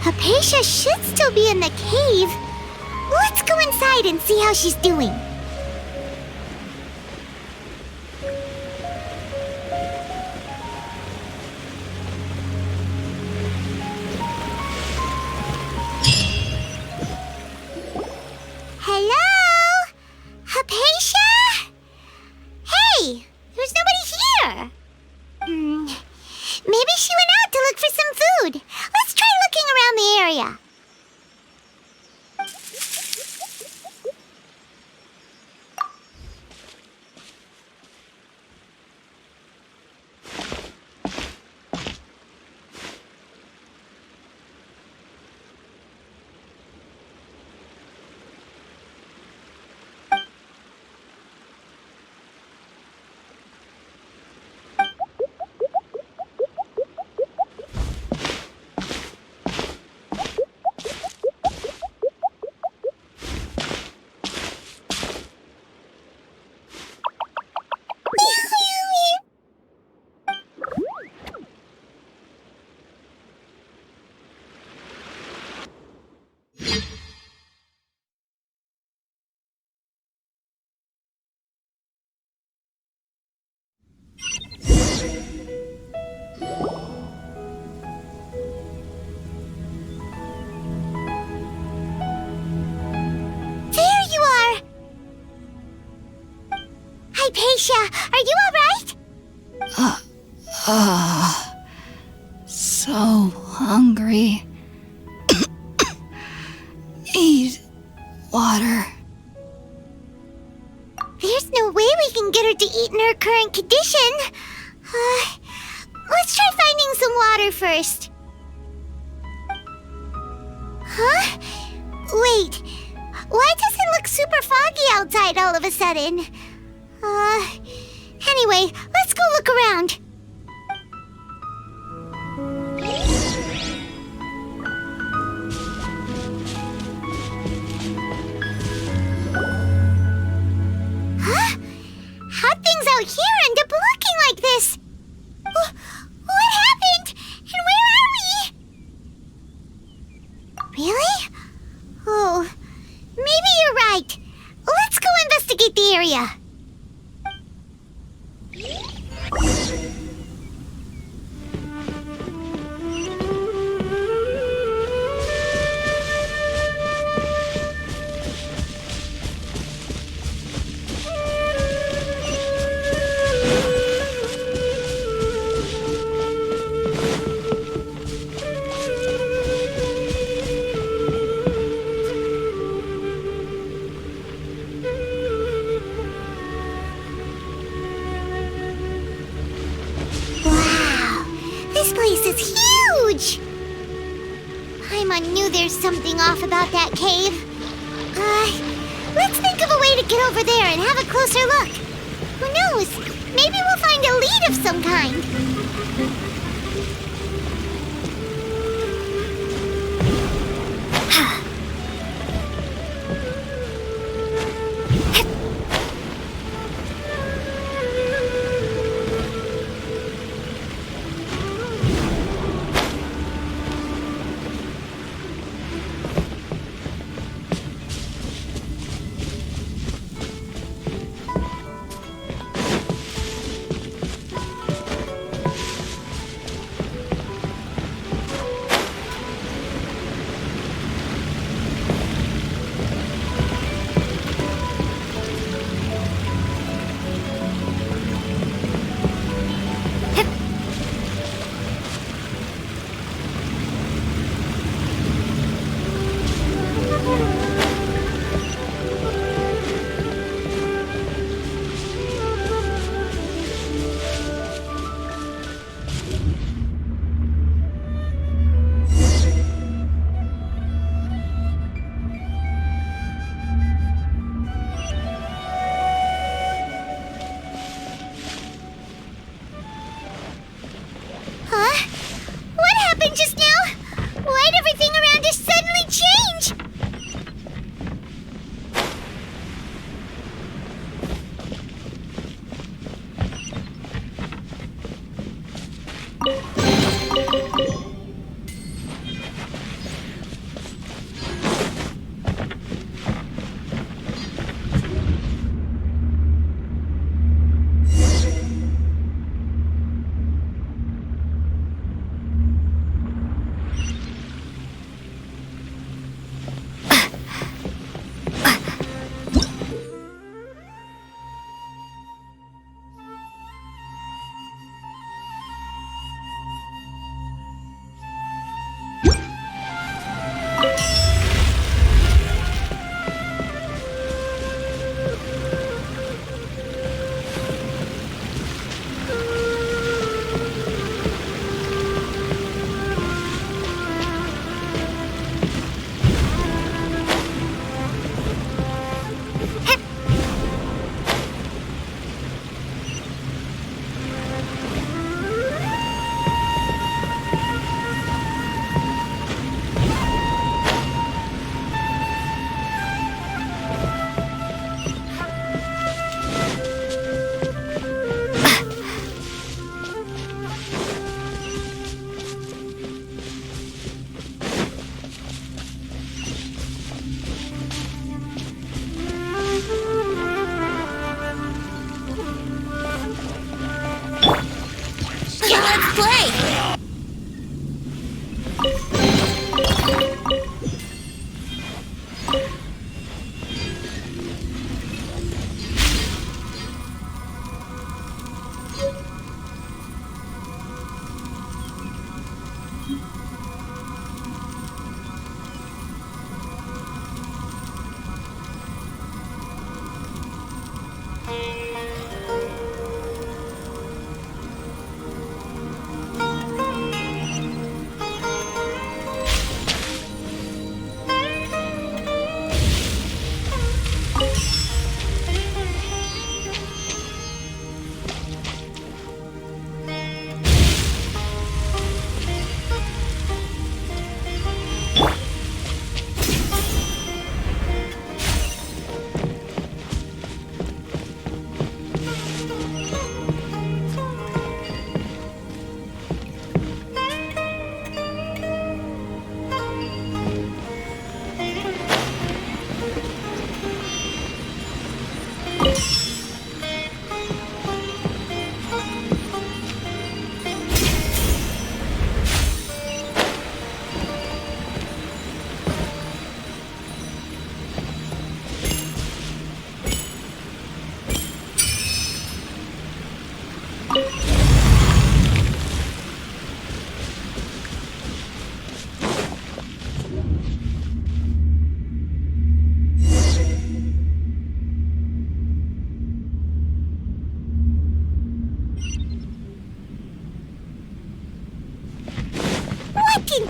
Hypatia should still be in the cave. Let's go inside and see how she's doing. Hello? Hypatia? Hey, there's nobody here. Maybe she went out to look for some food. Let's try looking around the area. Hypatia, are you alright? So hungry. Need water. There's no way we can get her to eat in her current condition. Let's try finding some water first. Huh? Wait, why does it look super foggy outside all of a sudden? Anyway, let's go look around. Huh? How'd things out here end up looking like this? What happened? And where are we? Really? Oh, maybe you're right. Let's go investigate the area. I knew there's something off about that cave. Let's think of a way to get over there and have a closer look. Who knows? Maybe we'll find a lead of some kind.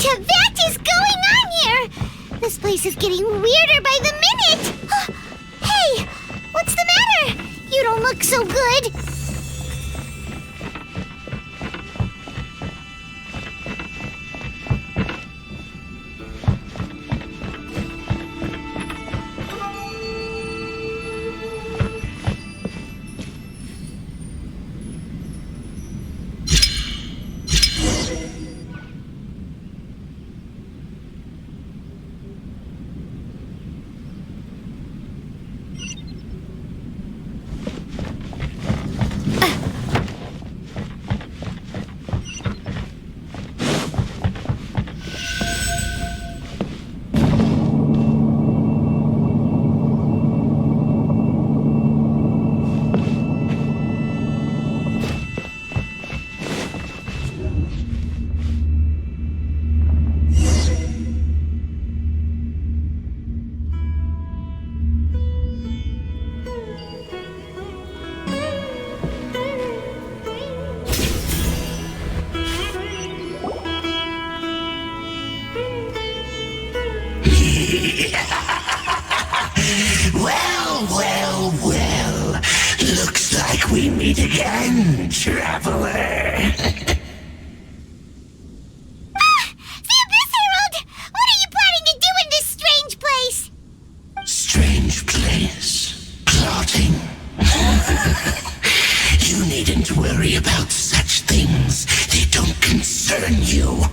What is going on here? This place is getting weirder by the minute. Hey, what's the matter? You don't look so good. Well. Looks like we meet again, traveler. The Abyss Herald! What are you planning to do in this strange place? Strange place. Plotting. You needn't worry about such things. They don't concern you.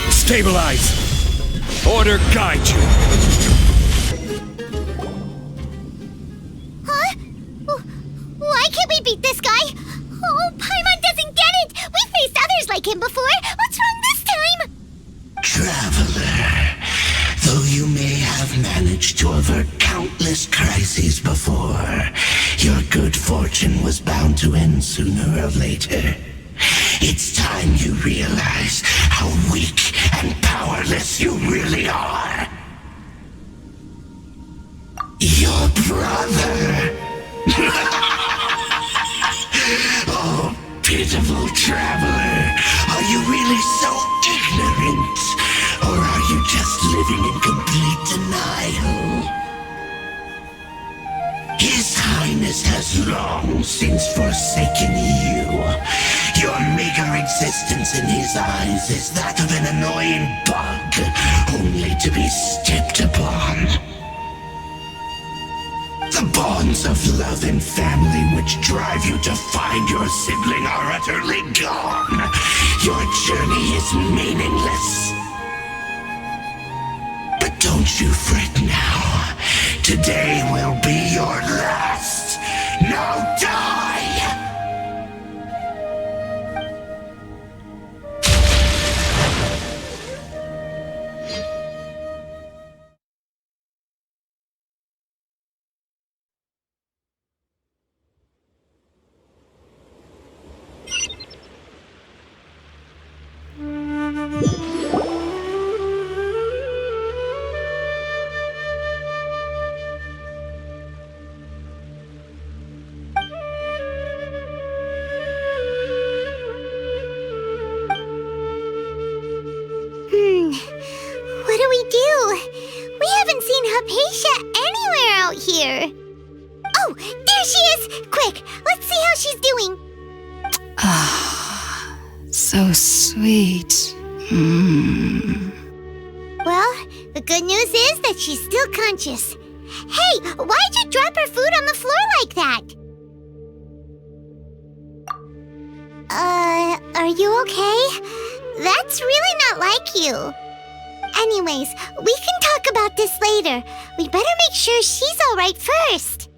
Stabilize! Order guide you! Huh? Why can't we beat this guy? Oh, Paimon doesn't get it! We've faced others like him before! What's wrong this time? Traveler, though you may have managed to avert countless crises before, your good fortune was bound to end sooner or later. It's time you realize how weak and powerless you really are. Your brother. Oh, pitiful traveler. Are you really so ignorant? Or are you just living in complete denial? His Highness has long since forsaken you. Your meager existence in his eyes is that of an annoying bug, only to be stepped upon. The bonds of love and family which drive you to find your sibling are utterly gone. Your journey is meaningless. But don't you fret now. Today will be your last. Now die! What do we do? We haven't seen Hypatia anywhere out here. Oh, there she is! Quick, let's see how she's doing. Ah, so sweet. Well, the good news is that she's still conscious. Hey, why'd you drop her food on the floor like that? Are you okay? That's really not like you. Anyways, we can talk about this later. We better make sure she's alright first.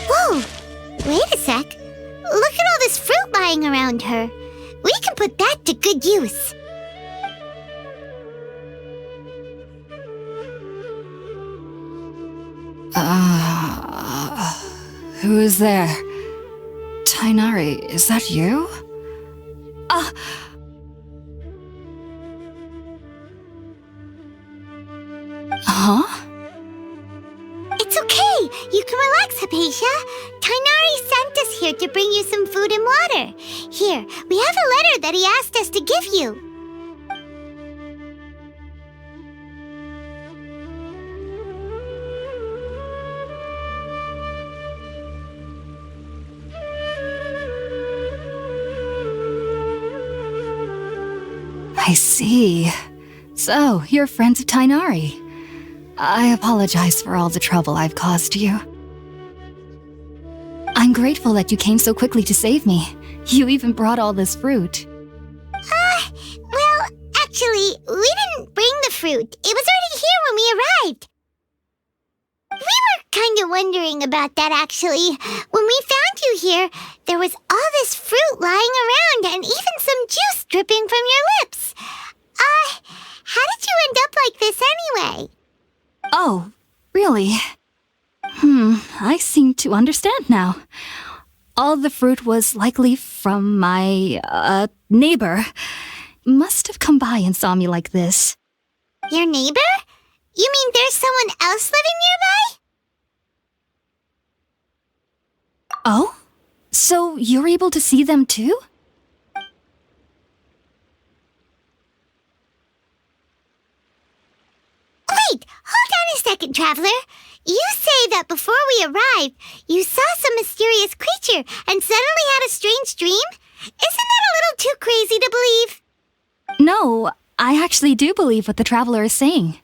Whoa! Wait a sec. Look at all this fruit lying around her. We can put that to good use. Who is there? Tainari, is that you? Huh? It's okay. You can relax, Hypatia. Tainari sent us here to bring you some food and water. Here, we have a letter that he asked us to give you. I see. So, you're friends of Tainari. I apologize for all the trouble I've caused you. I'm grateful that you came so quickly to save me. You even brought all this fruit. Well, actually, we didn't bring the fruit. It was already here when we arrived. We were kind of wondering about that, actually. When we found you here, there was all this fruit lying around and even some juice dripping from your lips. How did you end up like this anyway? Oh, really? I seem to understand now. All the fruit was likely from my, neighbor. Must have come by and saw me like this. Your neighbor? You mean there's someone else living nearby? Oh? So you're able to see them too? Wait, hold on a second, Traveler. You say that before we arrived, you saw some mysterious creature and suddenly had a strange dream? Isn't that a little too crazy to believe? No, I actually do believe what the traveler is saying.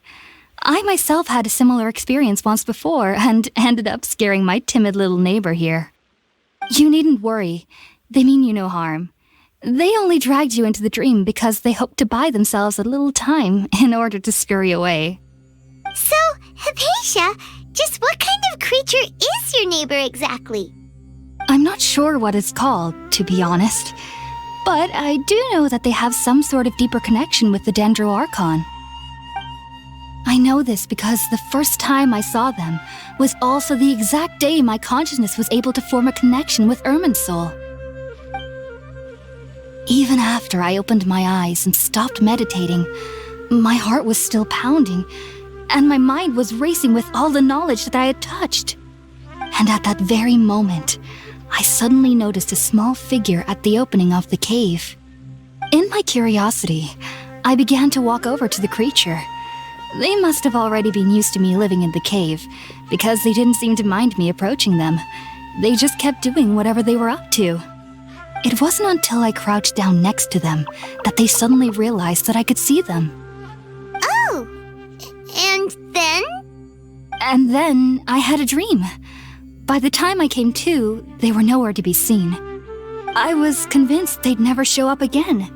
I myself had a similar experience once before and ended up scaring my timid little neighbor here. You needn't worry. They mean you no harm. They only dragged you into the dream because they hoped to buy themselves a little time in order to scurry away. So, Hypatia, just what kind of creature is your neighbor exactly? I'm not sure what it's called, to be honest. But I do know that they have some sort of deeper connection with the Dendro Archon. I know this because the first time I saw them was also the exact day my consciousness was able to form a connection with Irminsul. Even after I opened my eyes and stopped meditating, my heart was still pounding, and my mind was racing with all the knowledge that I had touched. And at that very moment, I suddenly noticed a small figure at the opening of the cave. In my curiosity, I began to walk over to the creature. They must have already been used to me living in the cave, because they didn't seem to mind me approaching them. They just kept doing whatever they were up to. It wasn't until I crouched down next to them that they suddenly realized that I could see them. Oh, and then? And then I had a dream. By the time I came to, they were nowhere to be seen. I was convinced they'd never show up again.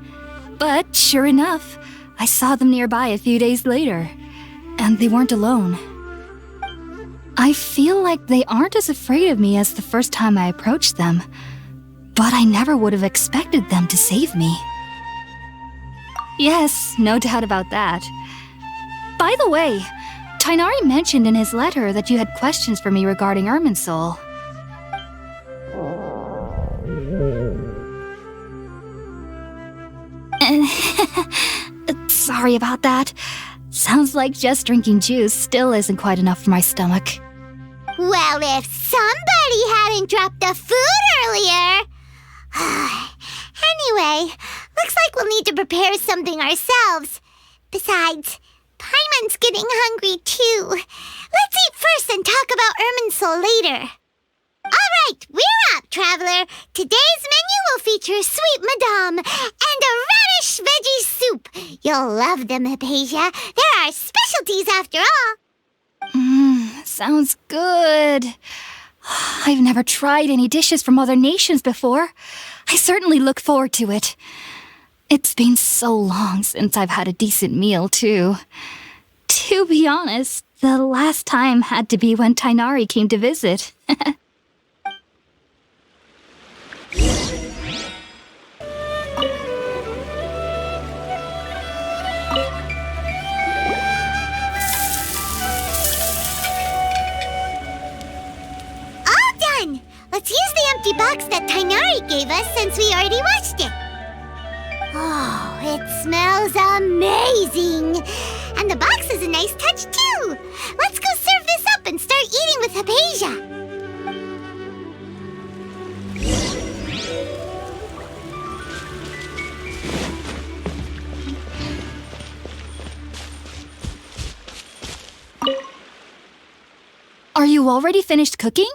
But sure enough, I saw them nearby a few days later. And they weren't alone. I feel like they aren't as afraid of me as the first time I approached them. But I never would have expected them to save me. Yes, no doubt about that. By the way, Tainari mentioned in his letter that you had questions for me regarding Irminsul. Sorry about that. Sounds like just drinking juice still isn't quite enough for my stomach. Well, if somebody hadn't dropped the food earlier... Anyway, looks like we'll need to prepare something ourselves. Besides, Paimon's getting hungry too. Let's eat first and talk about Irminsul later. All right, we're up, Traveler. Today's menu will feature sweet madame and a radish veggie soup. You'll love them, Hypatia. They're our specialties after all. Sounds good. I've never tried any dishes from other nations before. I certainly look forward to it. It's been so long since I've had a decent meal, too. To be honest, the last time had to be when Tainari came to visit. Let's use the empty box that Tainari gave us since we already watched it. Oh, it smells amazing! And the box is a nice touch, too! Let's go serve this up and start eating with Hypatia! Are you already finished cooking?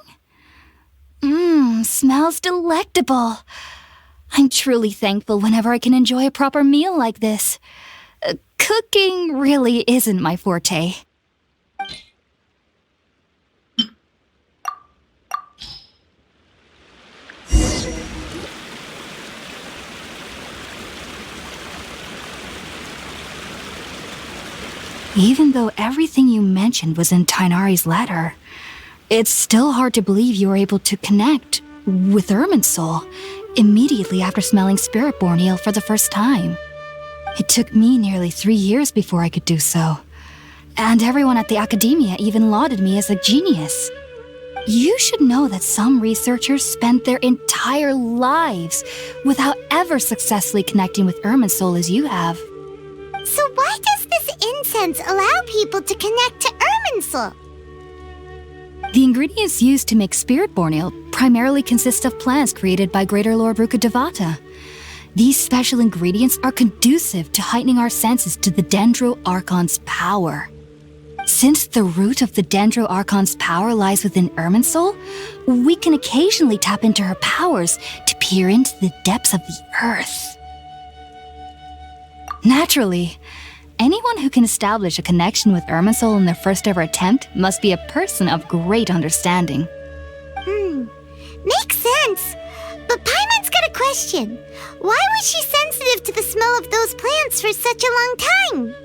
Smells delectable. I'm truly thankful whenever I can enjoy a proper meal like this. Cooking really isn't my forte. Even though everything you mentioned was in Tighnari's letter, it's still hard to believe you were able to connect with Irminsul immediately after smelling Spiritborn eel for the first time. It took me nearly 3 years before I could do so, and everyone at the Academia even lauded me as a genius. You should know that some researchers spent their entire lives without ever successfully connecting with Irminsul as you have. So why does this incense allow people to connect to Irminsul? The ingredients used to make Spiritborn eel primarily consist of plants created by Greater Lord Rukkhadevata. These special ingredients are conducive to heightening our senses to the Dendro Archon's power. Since the root of the Dendro Archon's power lies within Irminsul, we can occasionally tap into her powers to peer into the depths of the earth. Naturally, anyone who can establish a connection with Irminsul in their first ever attempt must be a person of great understanding. Makes sense. But Paimon's got a question. Why was she sensitive to the smell of those plants for such a long time?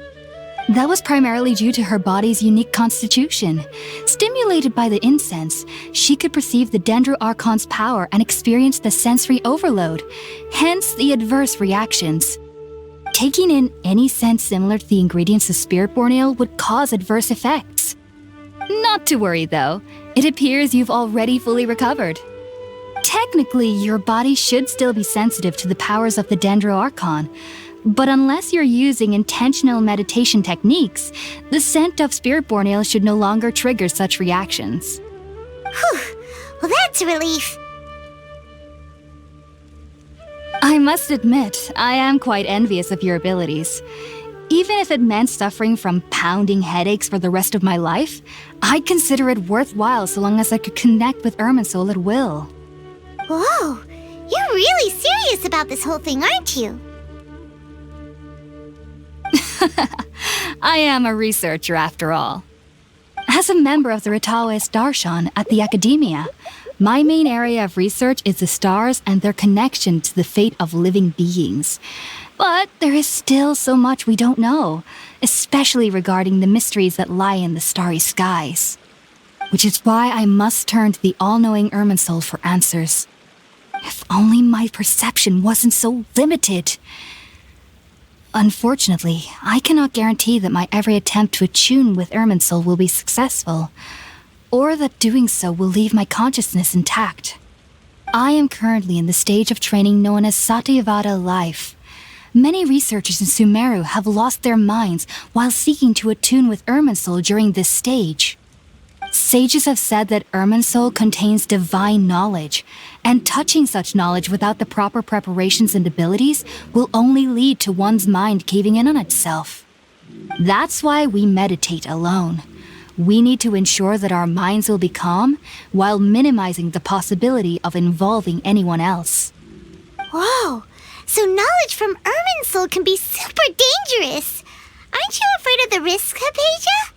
That was primarily due to her body's unique constitution. Stimulated by the incense, she could perceive the Dendro Archon's power and experience the sensory overload, hence the adverse reactions. Taking in any scent similar to the ingredients of Spiritborn eel would cause adverse effects. Not to worry though, it appears you've already fully recovered. Technically, your body should still be sensitive to the powers of the Dendro Archon, but unless you're using intentional meditation techniques, the scent of Spiritborn eel should no longer trigger such reactions. Whew, well that's a relief. I must admit, I am quite envious of your abilities. Even if it meant suffering from pounding headaches for the rest of my life, I'd consider it worthwhile so long as I could connect with Irminsul at will. Whoa, you're really serious about this whole thing, aren't you? I am a researcher after all. As a member of the Ritaoist Darshan at the Academia, my main area of research is the stars and their connection to the fate of living beings. But there is still so much we don't know, especially regarding the mysteries that lie in the starry skies. Which is why I must turn to the all-knowing Irminsul for answers. If only my perception wasn't so limited. Unfortunately, I cannot guarantee that my every attempt to attune with Irminsul will be successful, or that doing so will leave my consciousness intact. I am currently in the stage of training known as Satyavada life. Many researchers in Sumeru have lost their minds while seeking to attune with Irminsul during this stage. Sages have said that Irminsul contains divine knowledge, and touching such knowledge without the proper preparations and abilities will only lead to one's mind caving in on itself. That's why we meditate alone. We need to ensure that our minds will be calm while minimizing the possibility of involving anyone else. Whoa, so knowledge from Irminsul can be super dangerous. Aren't you afraid of the risks, Hypatia?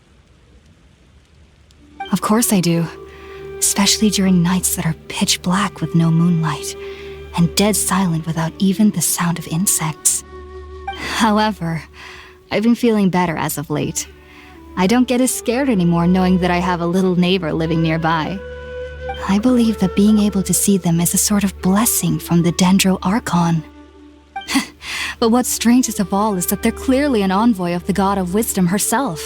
Of course I do, especially during nights that are pitch black with no moonlight, and dead silent without even the sound of insects. However, I've been feeling better as of late. I don't get as scared anymore knowing that I have a little neighbor living nearby. I believe that being able to see them is a sort of blessing from the Dendro Archon. But what's strangest of all is that they're clearly an envoy of the God of Wisdom herself,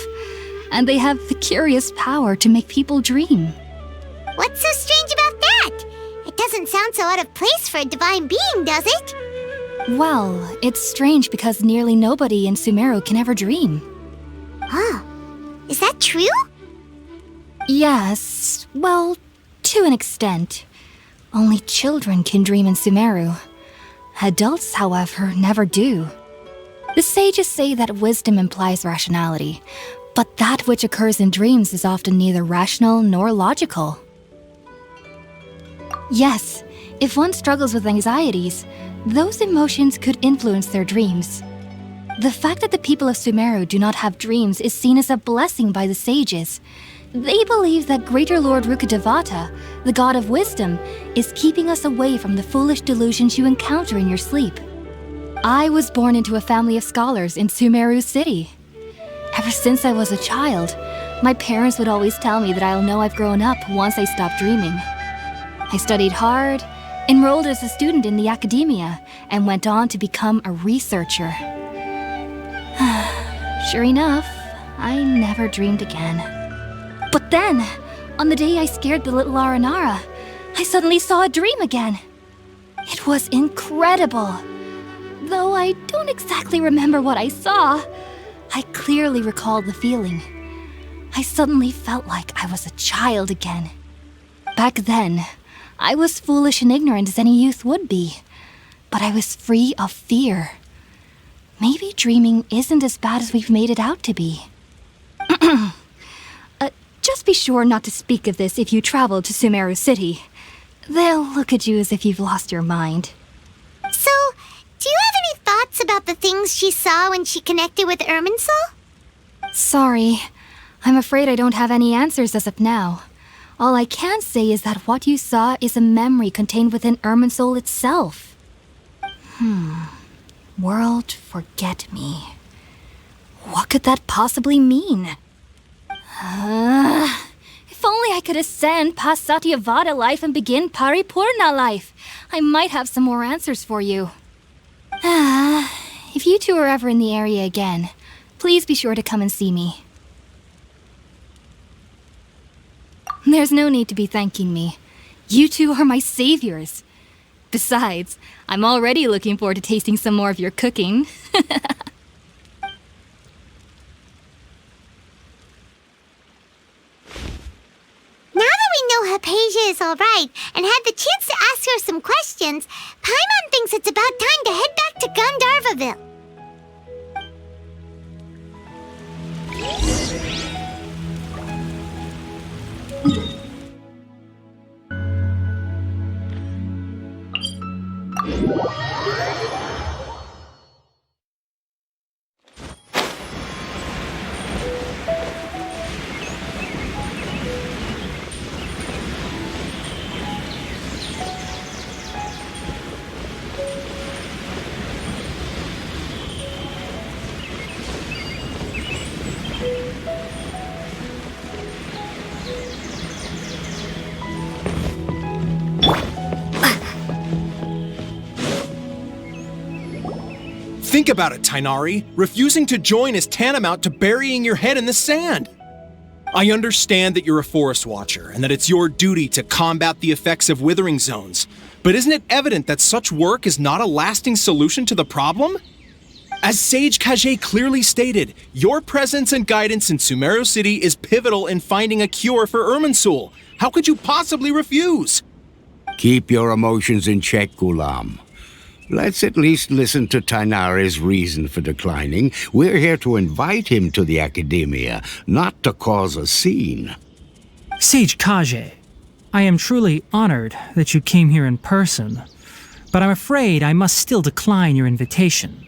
and they have the curious power to make people dream. What's so strange about that? It doesn't doesn't sound so out of place for a divine being, does it? Well, it's strange because nearly nobody in Sumeru can ever dream. Oh, is that true? Yes, well, to an extent. Only children can dream in Sumeru. Adults, however, never do. The sages say that wisdom implies rationality, but that which occurs in dreams is often neither rational nor logical. Yes, if one struggles with anxieties, those emotions could influence their dreams. The fact that the people of Sumeru do not have dreams is seen as a blessing by the sages. They believe that Greater Lord Rukkhadevata, the god of wisdom, is keeping us away from the foolish delusions you encounter in your sleep. I was born into a family of scholars in Sumeru City. Ever since I was a child, my parents would always tell me that I'll know I've grown up once I stop dreaming. I studied hard, enrolled as a student in the academia, and went on to become a researcher. Sure enough, I never dreamed again. But then, on the day I scared the little Aranara, I suddenly saw a dream again. It was incredible. Though I don't exactly remember what I saw, I clearly recall the feeling. I suddenly felt like I was a child again. Back then, I was foolish and ignorant as any youth would be, but I was free of fear. Maybe dreaming isn't as bad as we've made it out to be. Just be sure not to speak of this if you travel to Sumeru City. They'll look at you as if you've lost your mind. So, do you have any thoughts about the things she saw when she connected with Irminsul? Sorry, I'm afraid I don't have any answers as of now. All I can say is that what you saw is a memory contained within Irminsul itself. World forget me. What could that possibly mean? If only I could ascend past Satyavada life and begin Paripurna life, I might have some more answers for you. If you two are ever in the area again, please be sure to come and see me. There's no need to be thanking me. You two are my saviors. Besides, I'm already looking forward to tasting some more of your cooking. Now that we know Hypatia is alright and had the chance to ask her some questions, Paimon thinks it's about time to head back to Gandharvaville. Think about it, Tainari. Refusing to join is tantamount to burying your head in the sand. I understand that you're a forest watcher and that it's your duty to combat the effects of withering zones, but isn't it evident that such work is not a lasting solution to the problem? As Sage Kage clearly stated, your presence and guidance in Sumeru City is pivotal in finding a cure for Irminsul. How could you possibly refuse? Keep your emotions in check, Ghulam. Let's at least listen to Tainari's reason for declining. We're here to invite him to the Academia, not to cause a scene. Sage Kage, I am truly honored that you came here in person, but I'm afraid I must still decline your invitation.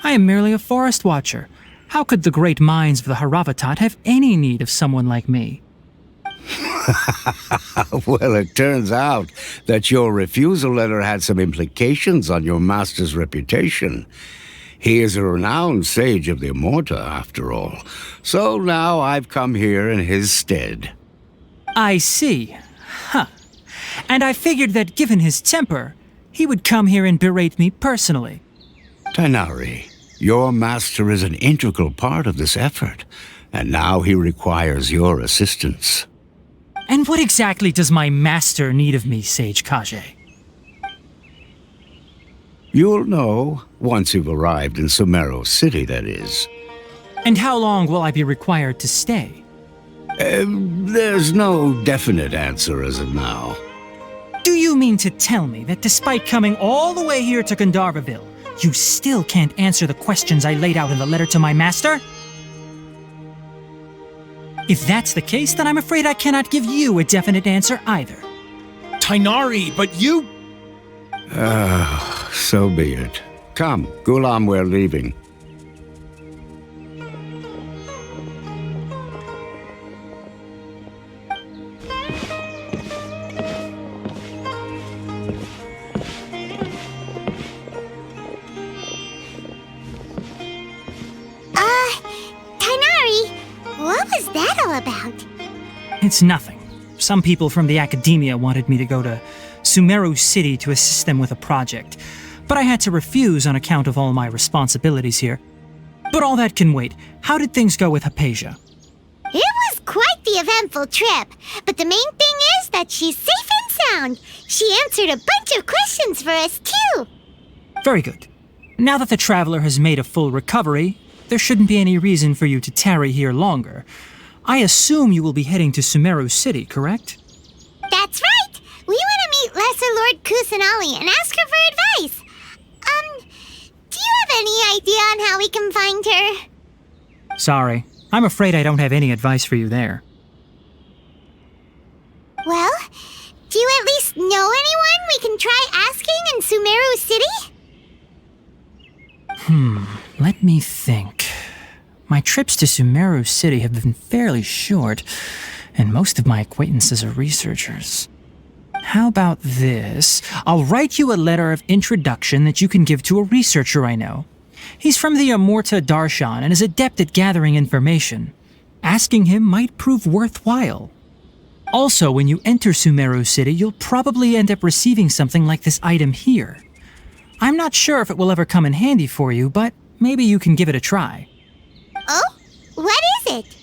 I am merely a forest watcher. How could the great minds of the Haravatat have any need of someone like me? Well, it turns out that your refusal letter had some implications on your master's reputation. He is a renowned sage of the Immorta, after all. So now I've come here in his stead. I see. And I figured that given his temper, he would come here and berate me personally. Tainari, your master is an integral part of this effort, and now he requires your assistance. And what exactly does my master need of me, Sage Kage? You'll know once you've arrived in Sumeru City, that is. And how long will I be required to stay? There's no definite answer as of now. Do you mean to tell me that despite coming all the way here to Gandharvaville, you still can't answer the questions I laid out in the letter to my master? If that's the case, then I'm afraid I cannot give you a definite answer either. Tainari, but you... So be it. Come, Gulam, we're leaving. Tainari, what was that all about? It's nothing. Some people from the academia wanted me to go to Sumeru City to assist them with a project, but I had to refuse on account of all my responsibilities here. But all that can wait. How did things go with Hypatia? It was quite the eventful trip, but the main thing is that she's safe and sound. She answered a bunch of questions for us, too. Very good. Now that the traveler has made a full recovery, there shouldn't be any reason for you to tarry here longer. I assume you will be heading to Sumeru City, correct? That's right. We want to meet Lesser Lord Kusanali and ask her for advice. Do you have any idea on how we can find her? Sorry. I'm afraid I don't have any advice for you there. Well, do you at least know anyone we can try asking in Sumeru City? Let me think. My trips to Sumeru City have been fairly short, and most of my acquaintances are researchers. How about this? I'll write you a letter of introduction that you can give to a researcher I know. He's from the Amorta Darshan and is adept at gathering information. Asking him might prove worthwhile. Also, when you enter Sumeru City, you'll probably end up receiving something like this item here. I'm not sure if it will ever come in handy for you, but maybe you can give it a try. Oh? What is it?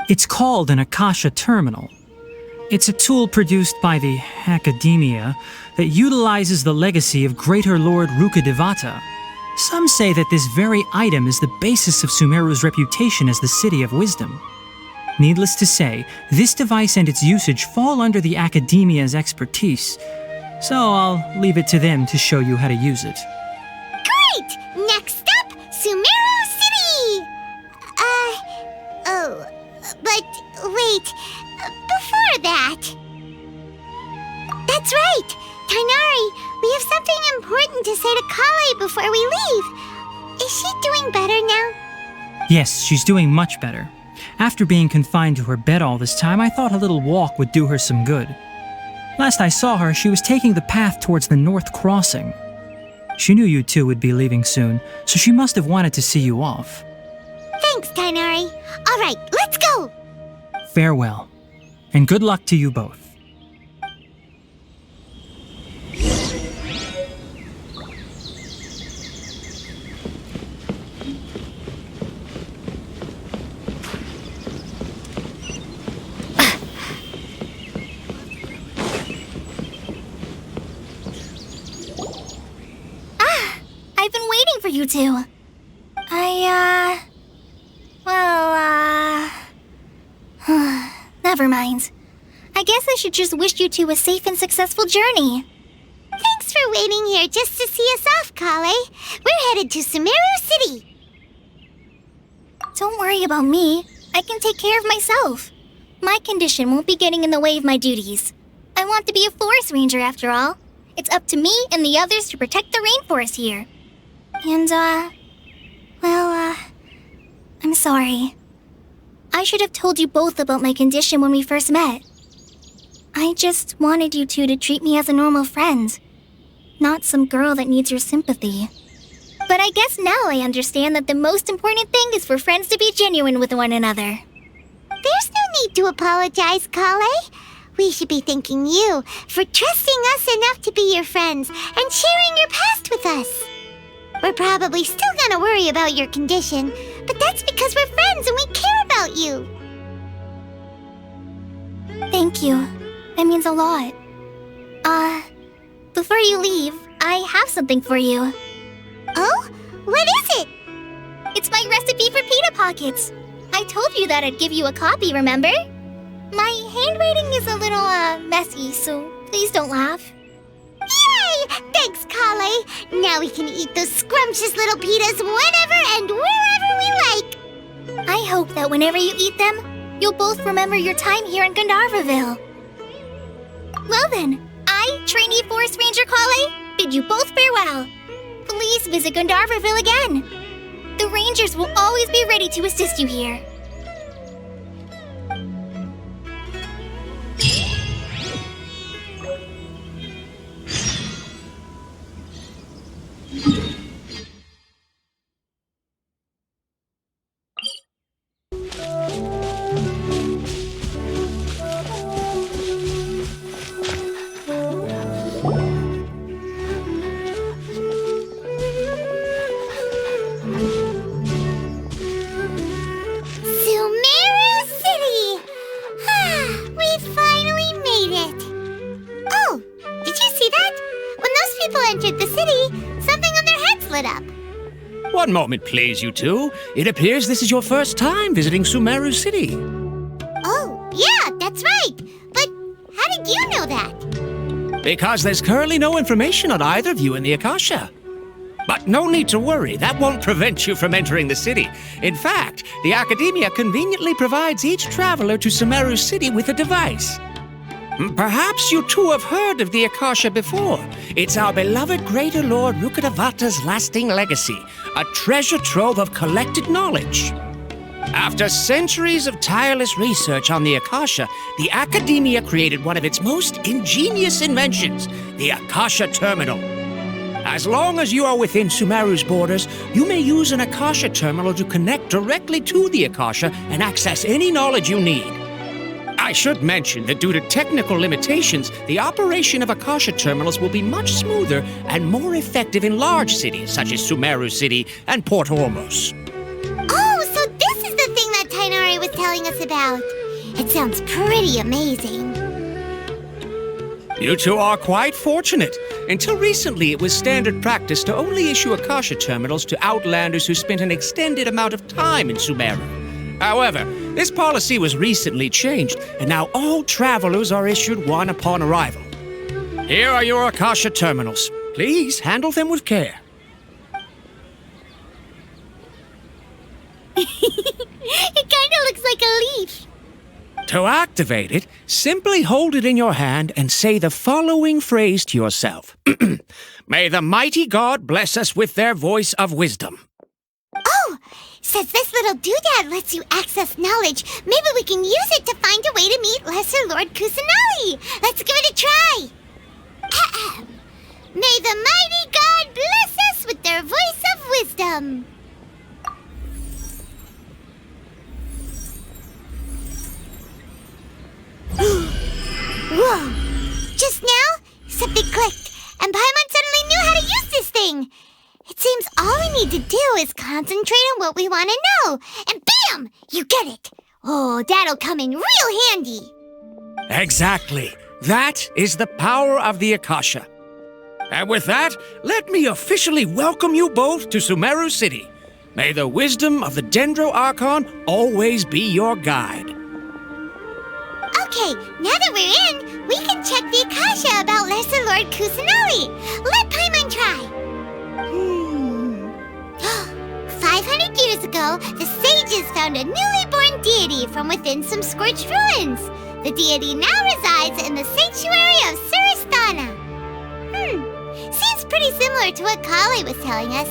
It's called an Akasha Terminal. It's a tool produced by the Academia that utilizes the legacy of Greater Lord Rukadevata. Some say that this very item is the basis of Sumeru's reputation as the City of Wisdom. Needless to say, this device and its usage fall under the Academia's expertise, so I'll leave it to them to show you how to use it. Great! Next up, Sumeru City! But wait, before that... That's right! Tainari, we have something important to say to Kale before we leave. Is she doing better now? Yes, she's doing much better. After being confined to her bed all this time, I thought a little walk would do her some good. Last I saw her, she was taking the path towards the North Crossing. She knew you two would be leaving soon, so she must have wanted to see you off. Thanks, Tainari. All right, let's go! Farewell, and good luck to you both. I've been waiting for you two. Never mind. I guess I should just wish you two a safe and successful journey. Thanks for waiting here just to see us off, Kale. We're headed to Sumeru City. Don't worry about me. I can take care of myself. My condition won't be getting in the way of my duties. I want to be a forest ranger after all. It's up to me and the others to protect the rainforest here. And, I'm sorry. I should have told you both about my condition when we first met. I just wanted you two to treat me as a normal friend, not some girl that needs your sympathy. But I guess now I understand that the most important thing is for friends to be genuine with one another. There's no need to apologize, Kale. We should be thanking you for trusting us enough to be your friends and sharing your past with us. We're probably still gonna worry about your condition, but that's because we're friends and we care about you. Thank you. It means a lot. Before you leave, I have something for you. Oh? What is it? It's my recipe for pita pockets. I told you that I'd give you a copy, remember? My handwriting is a little, messy, so please don't laugh. Yay! Thanks, Kale. Now we can eat those scrumptious little pitas whenever and wherever we like. I hope that whenever you eat them, you'll both remember your time here in Gandharvaville. Well then, I, trainee Forest Ranger Kale, bid you both farewell. Please visit Gandharvaville again. The Rangers will always be ready to assist you here. One moment, please, you two. It appears this is your first time visiting Sumeru City. Oh, yeah, that's right. But how did you know that? Because there's currently no information on either of you in the Akasha. But no need to worry, that won't prevent you from entering the city. In fact, the Academia conveniently provides each traveler to Sumeru City with a device. Perhaps you two have heard of the Akasha before. It's our beloved Greater Lord Rukkhadevata's lasting legacy, a treasure trove of collected knowledge. After centuries of tireless research on the Akasha, the Academia created one of its most ingenious inventions, the Akasha Terminal. As long as you are within Sumeru's borders, you may use an Akasha Terminal to connect directly to the Akasha and access any knowledge you need. I should mention that due to technical limitations, the operation of Akasha terminals will be much smoother and more effective in large cities such as Sumeru City and Port Ormos. Oh, so this is the thing that Tainari was telling us about. It sounds pretty amazing. You two are quite fortunate. Until recently, it was standard practice to only issue Akasha terminals to outlanders who spent an extended amount of time in Sumeru. However, this policy was recently changed, and now all travelers are issued one upon arrival. Here are your Akasha terminals. Please handle them with care. It kinda looks like a leaf. To activate it, simply hold it in your hand and say the following phrase to yourself. May the mighty God bless us with their voice of wisdom. Oh, since this little doodad lets you access knowledge, maybe we can use it to find a way to meet Lesser Lord Kusanali. Let's give it a try. Ahem. May the mighty God bless us with their voice of wisdom. Whoa! Just now, something clicked, and Paimon suddenly knew how to use this thing. It seems all we need to do is concentrate on what we want to know, and bam! You get it! Oh, that'll come in real handy. Exactly. That is the power of the Akasha. And with that, let me officially welcome you both to Sumeru City. May the wisdom of the Dendro Archon always be your guide. Okay, now that we're in, we can check the Akasha about Lesser Lord Kusanali. Let Paimon try. 500 years ago, the sages found a newly born deity from within some scorched ruins. The deity now resides in the sanctuary of Suristana. Seems pretty similar to what Kale was telling us.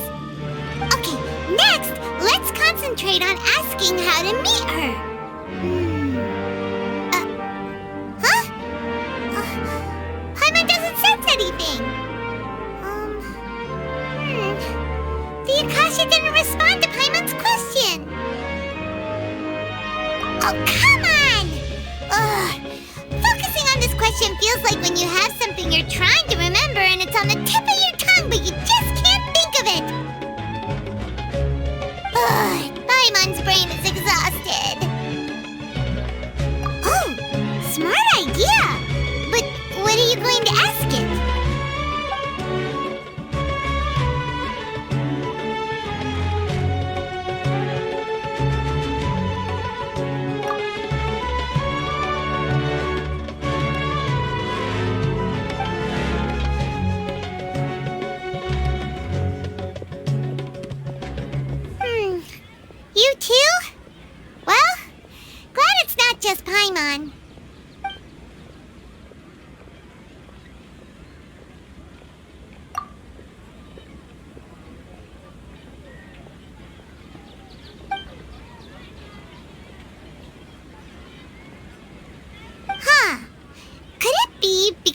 Okay, next, let's concentrate on asking how to meet her. Paimon doesn't sense anything. The Akasha didn't respond to Paimon's question. Oh, come on! Ugh. Focusing on this question feels like when you have something you're trying to remember and it's on the tip of your tongue, but you just can't think of it. Ugh, Paimon's brain is exhausted. Oh, smart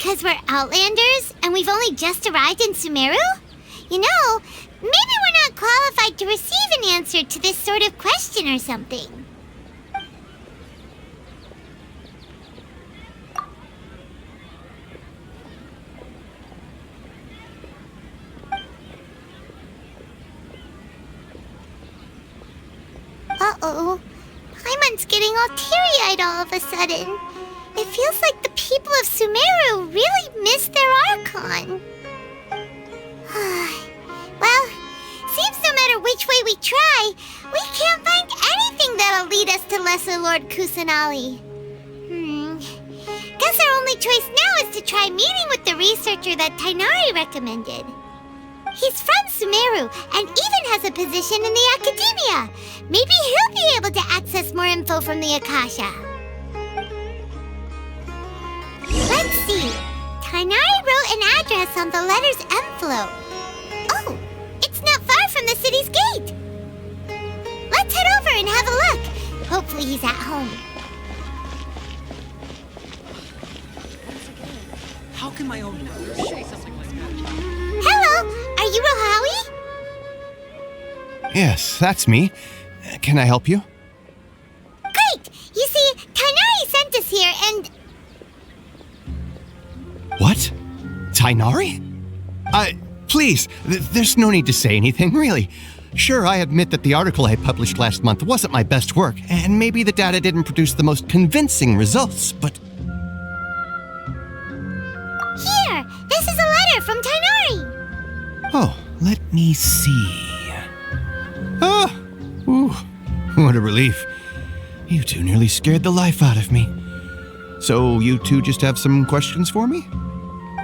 because we're Outlanders and we've only just arrived in Sumeru? You know, maybe we're not qualified to receive an answer to this sort of question or something. Uh-oh. Paimon's getting all teary-eyed all of a sudden. It feels like the people of Sumeru really missed their Archon. Well, seems no matter which way we try, we can't find anything that'll lead us to Lesser Lord Kusanali. Guess our only choice now is to try meeting with the researcher that Tainari recommended. He's from Sumeru and even has a position in the Academia. Maybe he'll be able to access more info from the Akasha. Let's see. Tainari wrote an address on the letter's envelope. Oh, it's not far from the city's gate. Let's head over and have a look. Hopefully he's at home. How can my own mother say something like that? Hello, are you Rohawi? Yes, that's me. Can I help you? Great! You see, Tainari sent us here and... What? Tainari? Please, there's no need to say anything, really. Sure, I admit that the article I published last month wasn't my best work, and maybe the data didn't produce the most convincing results, but... Here! This is a letter from Tainari! Oh, let me see... Oh! Ooh, what a relief. You two nearly scared the life out of me. So you two just have some questions for me?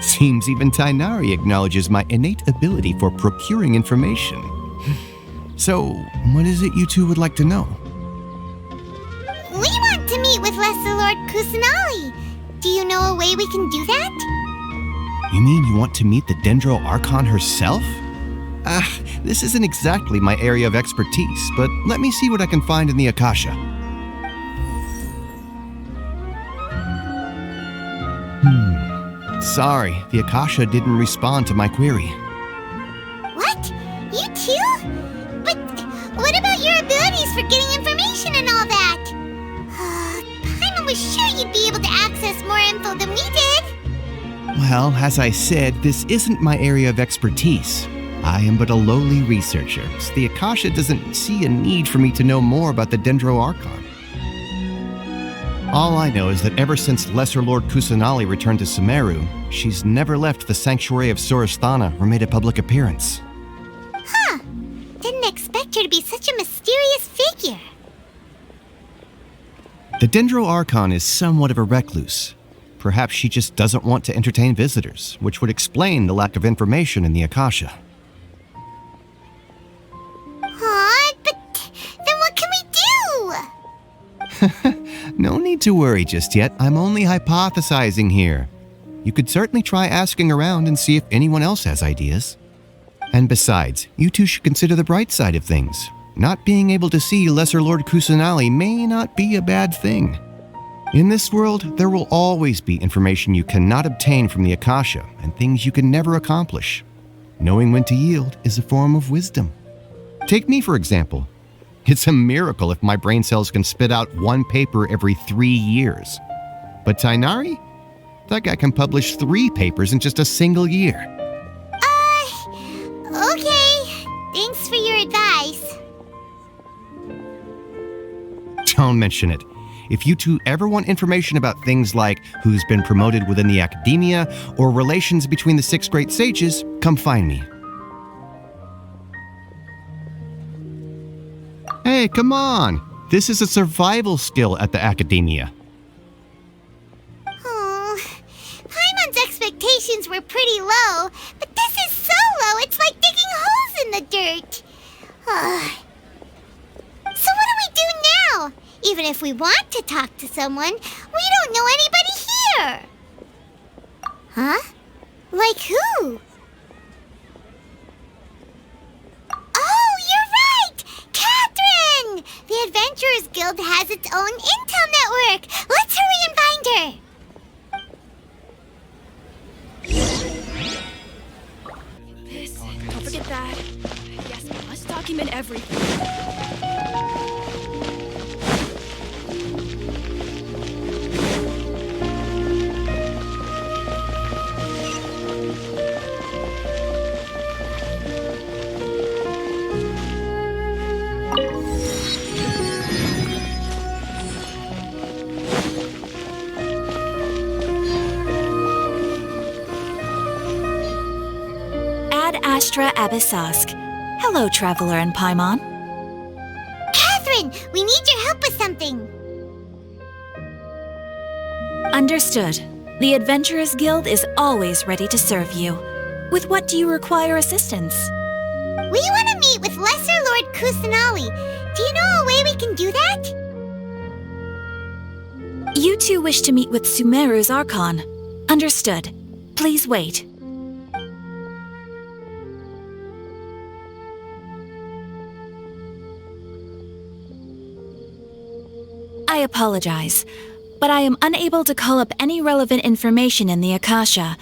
Seems even Tainari acknowledges my innate ability for procuring information. So, what is it you two would like to know? We want to meet with Lesser Lord Kusanali. Do you know a way we can do that? You mean you want to meet the Dendro Archon herself? This isn't exactly my area of expertise, but let me see what I can find in the Akasha. Sorry, the Akasha didn't respond to my query. What? You too? But what about your abilities for getting information and all that? Paimon was sure you'd be able to access more info than we did. Well, as I said, this isn't my area of expertise. I am but a lowly researcher, so the Akasha doesn't see a need for me to know more about the Dendro Archon. All I know is that ever since Lesser Lord Kusanali returned to Sumeru, she's never left the Sanctuary of Sorasthana or made a public appearance. Huh. Didn't expect her to be such a mysterious figure. The Dendro Archon is somewhat of a recluse. Perhaps she just doesn't want to entertain visitors, which would explain the lack of information in the Akasha. But then what can we do? No need to worry just yet. I'm only hypothesizing here. You could certainly try asking around and see if anyone else has ideas. And besides, you two should consider the bright side of things. Not being able to see Lesser Lord Kusanali may not be a bad thing. In this world, there will always be information you cannot obtain from the Akasha and things you can never accomplish. Knowing when to yield is a form of wisdom. Take me, for example. It's a miracle if my brain cells can spit out one paper every 3 years. But Tainari? That guy can publish 3 papers in just a single year. Okay. Thanks for your advice. Don't mention it. If you two ever want information about things like who's been promoted within the Academia or relations between the 6 great sages, come find me. Hey, come on! This is a survival skill at the Academia. Paimon's expectations were pretty low, but this is so low it's like digging holes in the dirt. So what do we do now? Even if we want to talk to someone, we don't know anybody here. Huh? Like who? Oh, you're right! Catherine! The Adventurers Guild has its own intel network. Let's hurry and find her. that. Yes, we must document everything. Ad Astra Abyssask. Hello, Traveler and Paimon. Catherine, we need your help with something. Understood. The Adventurers Guild is always ready to serve you. With what do you require assistance? We want to meet with Lesser Lord Kusanali. Do you know a way we can do that? You two wish to meet with Sumeru's Archon. Understood. Please wait. I apologize, but I am unable to call up any relevant information in the Akasha.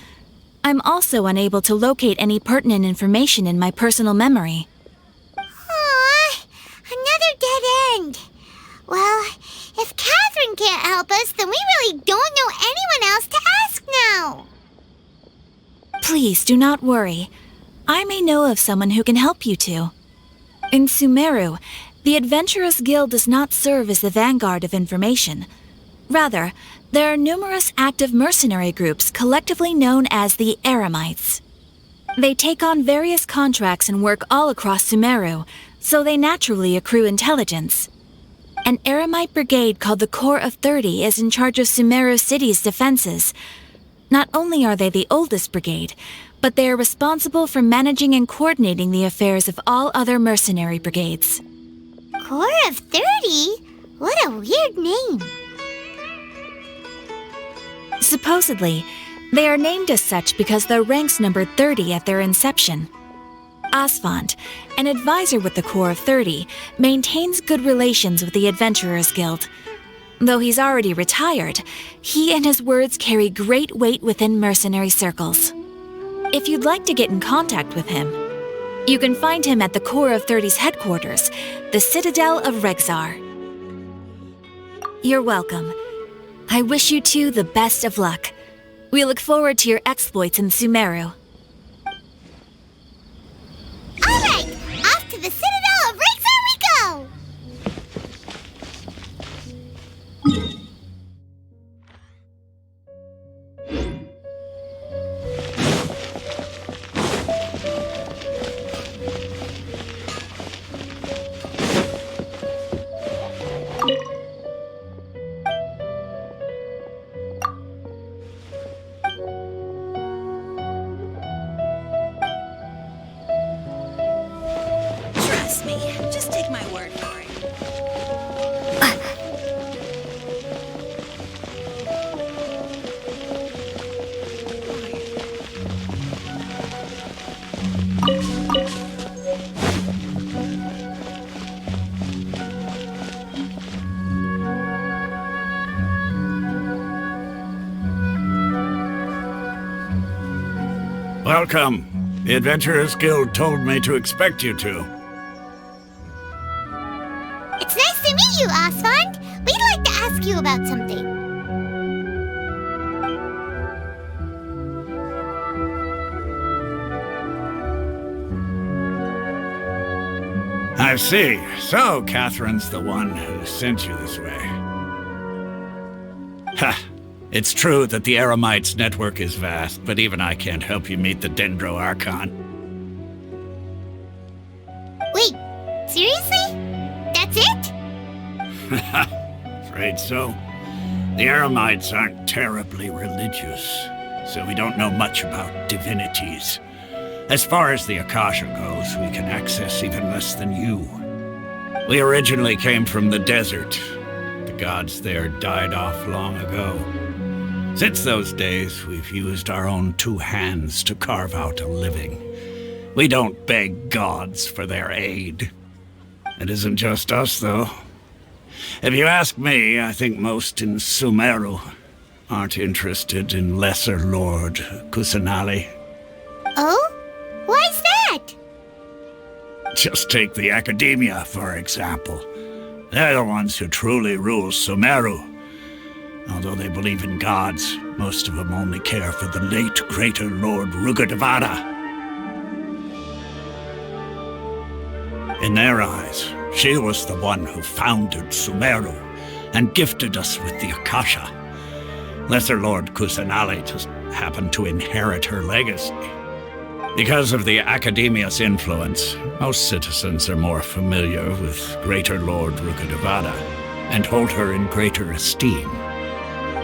I'm also unable to locate any pertinent information in my personal memory. Aww, another dead end. Well, if Catherine can't help us, then we really don't know anyone else to ask now. Please do not worry. I may know of someone who can help you two. In Sumeru, the Adventurers Guild does not serve as the vanguard of information. Rather, there are numerous active mercenary groups collectively known as the Eremites. They take on various contracts and work all across Sumeru, so they naturally accrue intelligence. An Eremite brigade called the Corps of 30 is in charge of Sumeru City's defenses. Not only are they the oldest brigade, but they are responsible for managing and coordinating the affairs of all other mercenary brigades. Corps of 30? What a weird name. Supposedly, they are named as such because their ranks numbered 30 at their inception. Asfand, an advisor with the Corps of 30, maintains good relations with the Adventurers Guild. Though he's already retired, he and his words carry great weight within mercenary circles. If you'd like to get in contact with him, you can find him at the Corps of 30's headquarters, the Citadel of Rexar. You're welcome. I wish you two the best of luck. We look forward to your exploits in Sumeru. All right, off to the Citadel of Rexar we go! Trust me, just take my word for it. Welcome. The Adventurers Guild told me to expect you two. It's nice to meet you, Asfand. We'd like to ask you about something. I see. So, Catherine's the one who sent you this way. Ha! It's true that the Eremites' network is vast, but even I can't help you meet the Dendro Archon. Wait, seriously? That's it? Afraid so. The Eremites aren't terribly religious, so we don't know much about divinities. As far as the Akasha goes, we can access even less than you. We originally came from the desert. The gods there died off long ago. Since those days, we've used our own two hands to carve out a living. We don't beg gods for their aid. It isn't just us, though. If you ask me, I think most in Sumeru aren't interested in Lesser Lord Kusanali. Oh? Why's that? Just take the Academia, for example. They're the ones who truly rule Sumeru. Although they believe in gods, most of them only care for the late Greater Lord Rugudevada. In their eyes, she was the one who founded Sumeru and gifted us with the Akasha. Lesser Lord Kusanali just happened to inherit her legacy. Because of the Academia's influence, most citizens are more familiar with Greater Lord Rugudevada and hold her in greater esteem.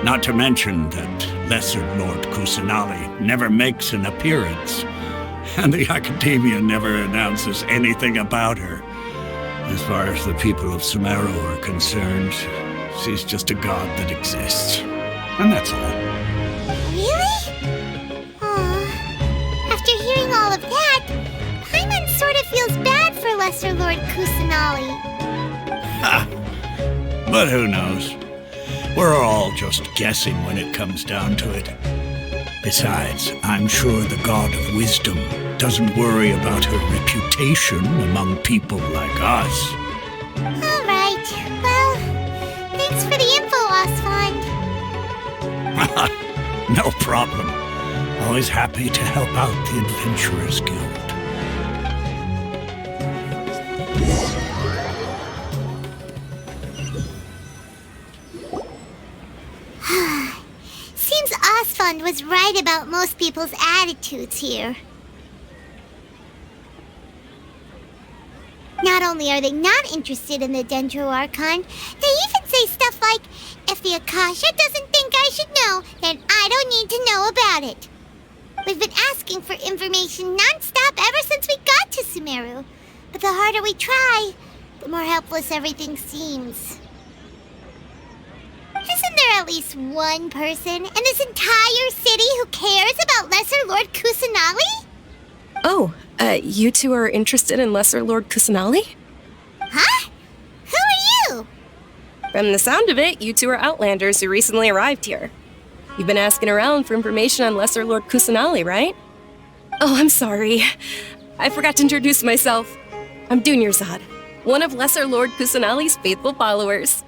Not to mention that Lesser Lord Kusanali never makes an appearance, and the Academia never announces anything about her. As far as the people of Sumeru are concerned, she's just a god that exists. And that's all. Really? Aw. After hearing all of that, Paimon sort of feels bad for Lesser Lord Kusanali. Ha! But who knows? We're all just guessing when it comes down to it. Besides, I'm sure the God of Wisdom doesn't worry about her reputation among people like us. All right. Well, thanks for the info, Osfond. No problem. Always happy to help out the Adventurers Guild. Seems Osfond was right about most people's attitudes here. Not only are they not interested in the Dendro Archon, they even say stuff like, if the Akasha doesn't think I should know, then I don't need to know about it. We've been asking for information non-stop ever since we got to Sumeru. But the harder we try, the more helpless everything seems. Isn't there at least one person in this entire city who cares about Lesser Lord Kusanali? Oh, you two are interested in Lesser Lord Kusanali? Huh? Who are you? From the sound of it, you two are Outlanders who recently arrived here. You've been asking around for information on Lesser Lord Kusanali, right? Oh, I'm sorry. I forgot to introduce myself. I'm Dunyarzad, one of Lesser Lord Kusanali's faithful followers.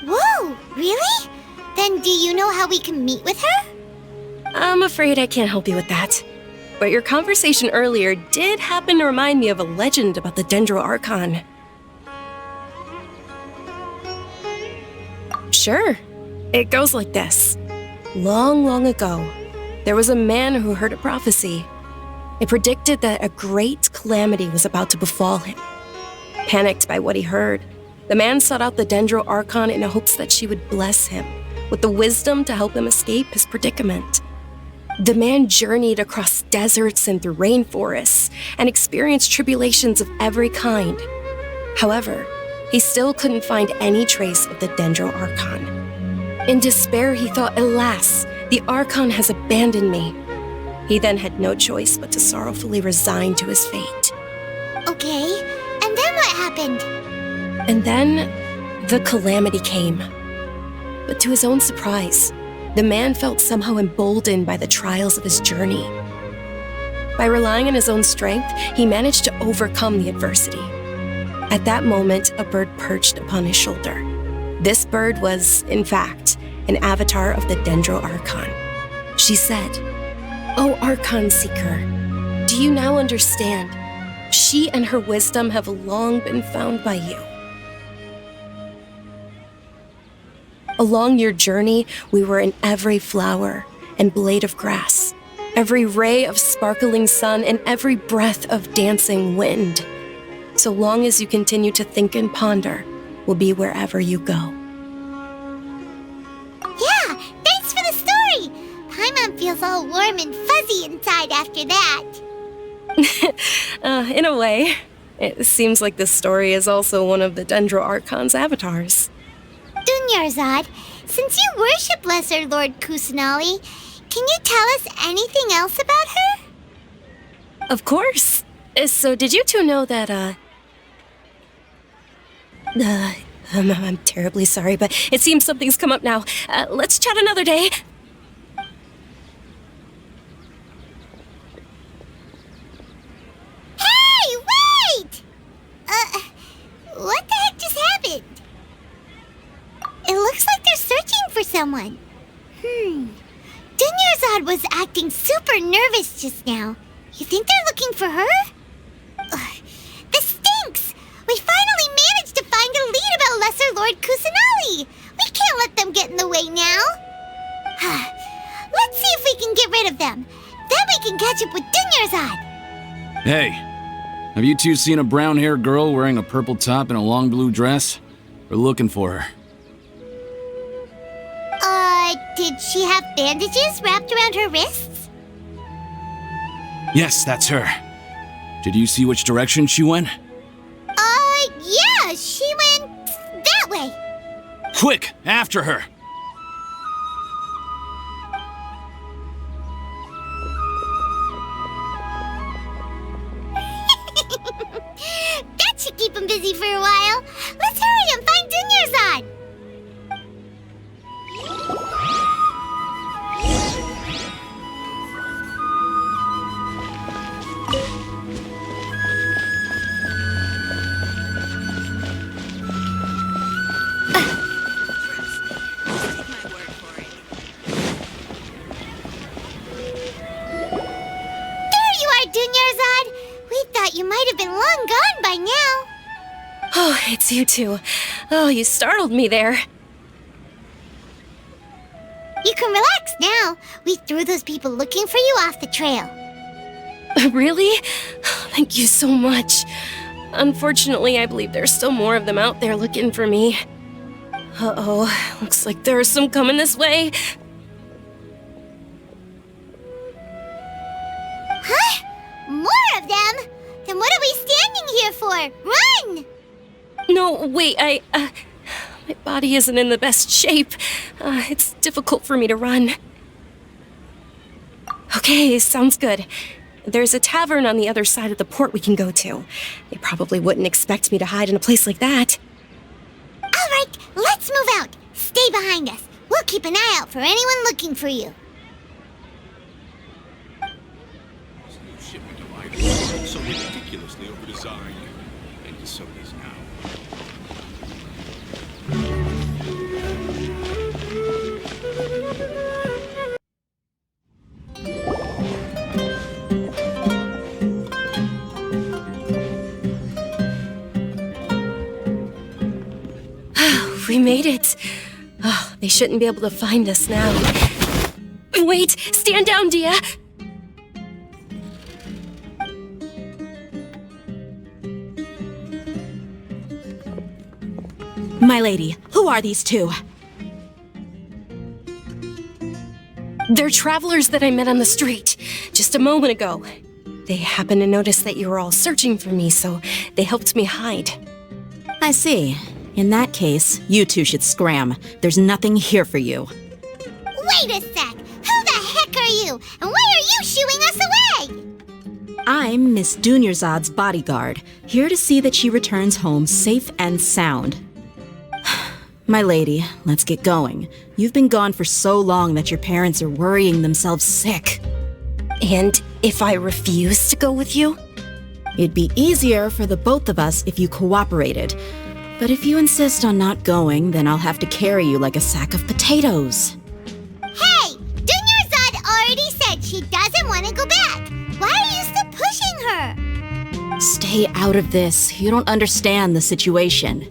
Whoa, really? Then do you know how we can meet with her? I'm afraid I can't help you with that. But your conversation earlier did happen to remind me of a legend about the Dendro Archon. Sure. It goes like this. Long, long ago, there was a man who heard a prophecy. It predicted that a great calamity was about to befall him. Panicked by what he heard, the man sought out the Dendro Archon in hopes that she would bless him with the wisdom to help him escape his predicament. The man journeyed across deserts and through rainforests and experienced tribulations of every kind. However, he still couldn't find any trace of the Dendro Archon. In despair, he thought, alas, the Archon has abandoned me. He then had no choice but to sorrowfully resign to his fate. Okay, and then what happened? And then, the calamity came. But to his own surprise, the man felt somehow emboldened by the trials of his journey. By relying on his own strength, he managed to overcome the adversity. At that moment, a bird perched upon his shoulder. This bird was, in fact, an avatar of the Dendro Archon. She said, "O Archon Seeker, do you now understand? She and her wisdom have long been found by you. Along your journey, we were in every flower and blade of grass, every ray of sparkling sun, and every breath of dancing wind. So long as you continue to think and ponder, we'll be wherever you go." Yeah, thanks for the story! Paimon feels all warm and fuzzy inside after that. In a way, it seems like this story is also one of the Dendro Archon's avatars. Dunyarzad, since you worship Lesser Lord Kusanali, can you tell us anything else about her? Of course. So did you two know that, I'm terribly sorry, but it seems something's come up now. Let's chat another day. Hey, wait! someone. Dunyarzad was acting super nervous just now. You think they're looking for her? Ugh, this stinks! We finally managed to find a lead about Lesser Lord Kusanali! We can't let them get in the way now! Let's see if we can get rid of them. Then we can catch up with Dunyarzad! Hey, have you two seen a brown-haired girl wearing a purple top and a long blue dress? We're looking for her. Did she have bandages wrapped around her wrists? Yes, that's her. Did you see which direction she went? Yeah, she went that way. Quick, after her! That should keep him busy for a while. Let's hurry and find Dunyarzad. You might have been long gone by now. Oh, it's you two. Oh, you startled me there. You can relax now. We threw those people looking for you off the trail. Really? Thank you so much. Unfortunately, I believe there's still more of them out there looking for me. Uh-oh, looks like there are some coming this way. Huh? More of them? Then what are we standing here for? Run! No, wait, my body isn't in the best shape. It's difficult for me to run. Okay, sounds good. There's a tavern on the other side of the port we can go to. They probably wouldn't expect me to hide in a place like that. All right, let's move out. Stay behind us. We'll keep an eye out for anyone looking for you. So ridiculously over-designed. And so it is now. We made it. Oh, they shouldn't be able to find us now. Wait, stand down, Dia. My lady, who are these two? They're travelers that I met on the street just a moment ago. They happened to notice that you were all searching for me, so they helped me hide. I see. In that case, you two should scram. There's nothing here for you. Wait a sec! Who the heck are you? And why are you shooing us away? I'm Miss Dunyarzad's bodyguard, here to see that she returns home safe and sound. My lady, let's get going. You've been gone for so long that your parents are worrying themselves sick. And if I refuse to go with you? It'd be easier for the both of us if you cooperated. But if you insist on not going, then I'll have to carry you like a sack of potatoes. Hey! Dunyarzad already said she doesn't want to go back. Why are you still pushing her? Stay out of this. You don't understand the situation.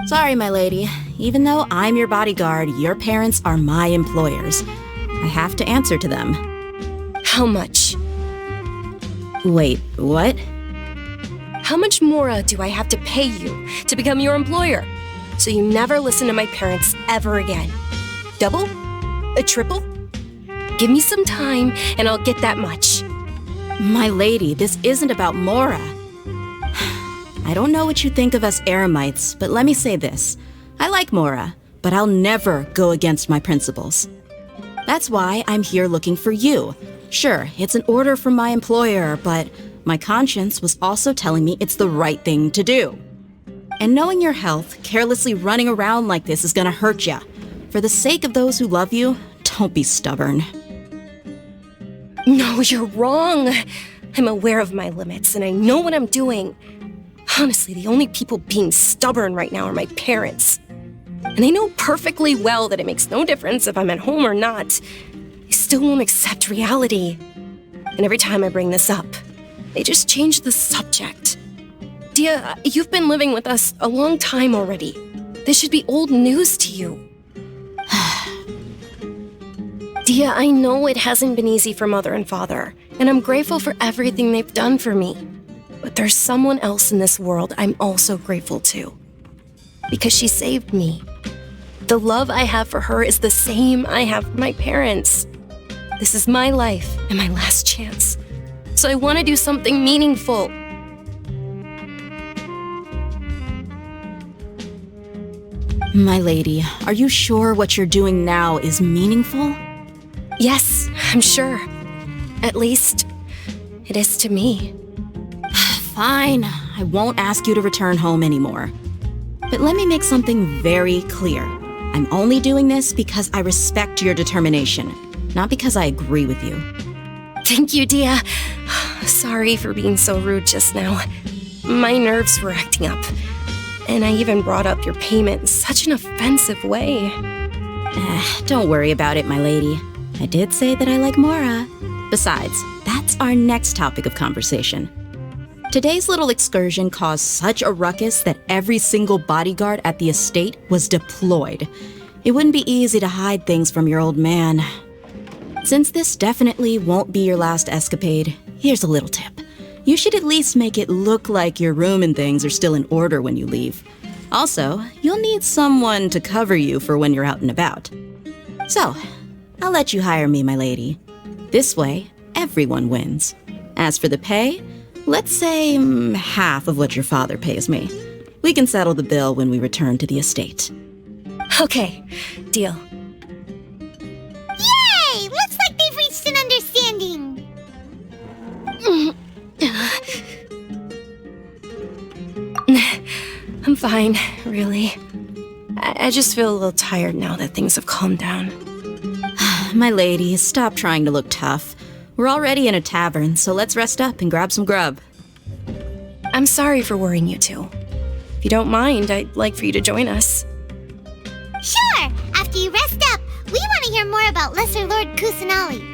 Sorry, my lady. Even though I'm your bodyguard, your parents are my employers. I have to answer to them. How much? Wait, what? How much more do I have to pay you to become your employer? So you never listen to my parents ever again. Double? A triple? Give me some time and I'll get that much. My lady, this isn't about Mora. I don't know what you think of us Eremites, but let me say this. I like Mora, but I'll never go against my principles. That's why I'm here looking for you. Sure, it's an order from my employer, but my conscience was also telling me it's the right thing to do. And knowing your health, carelessly running around like this is gonna hurt ya. For the sake of those who love you, don't be stubborn. No, you're wrong. I'm aware of my limits and I know what I'm doing. Honestly, the only people being stubborn right now are my parents. And I know perfectly well that it makes no difference if I'm at home or not. They still won't accept reality. And every time I bring this up, they just change the subject. Dia, you've been living with us a long time already. This should be old news to you. Dia, I know it hasn't been easy for Mother and Father, and I'm grateful for everything they've done for me. But there's someone else in this world I'm also grateful to. Because she saved me. The love I have for her is the same I have for my parents. This is my life and my last chance. So I want to do something meaningful. My lady, are you sure what you're doing now is meaningful? Yes, I'm sure. At least, it is to me. Fine, I won't ask you to return home anymore. But let me make something very clear. I'm only doing this because I respect your determination, not because I agree with you. Thank you, Dia. Sorry for being so rude just now. My nerves were acting up. And I even brought up your payment in such an offensive way. Don't worry about it, my lady. I did say that I like Mora. Besides, that's our next topic of conversation. Today's little excursion caused such a ruckus that every single bodyguard at the estate was deployed. It wouldn't be easy to hide things from your old man. Since this definitely won't be your last escapade, here's a little tip. You should at least make it look like your room and things are still in order when you leave. Also, you'll need someone to cover you for when you're out and about. So, I'll let you hire me, my lady. This way, everyone wins. As for the pay, let's say half of what your father pays me. We can settle the bill when we return to the estate. Okay, deal. Yay! Looks like they've reached an understanding. I'm fine, really. I just feel a little tired now that things have calmed down. My lady, stop trying to look tough. We're already in a tavern, so let's rest up and grab some grub. I'm sorry for worrying you two. If you don't mind, I'd like for you to join us. Sure! After you rest up, we want to hear more about Lesser Lord Kusanali.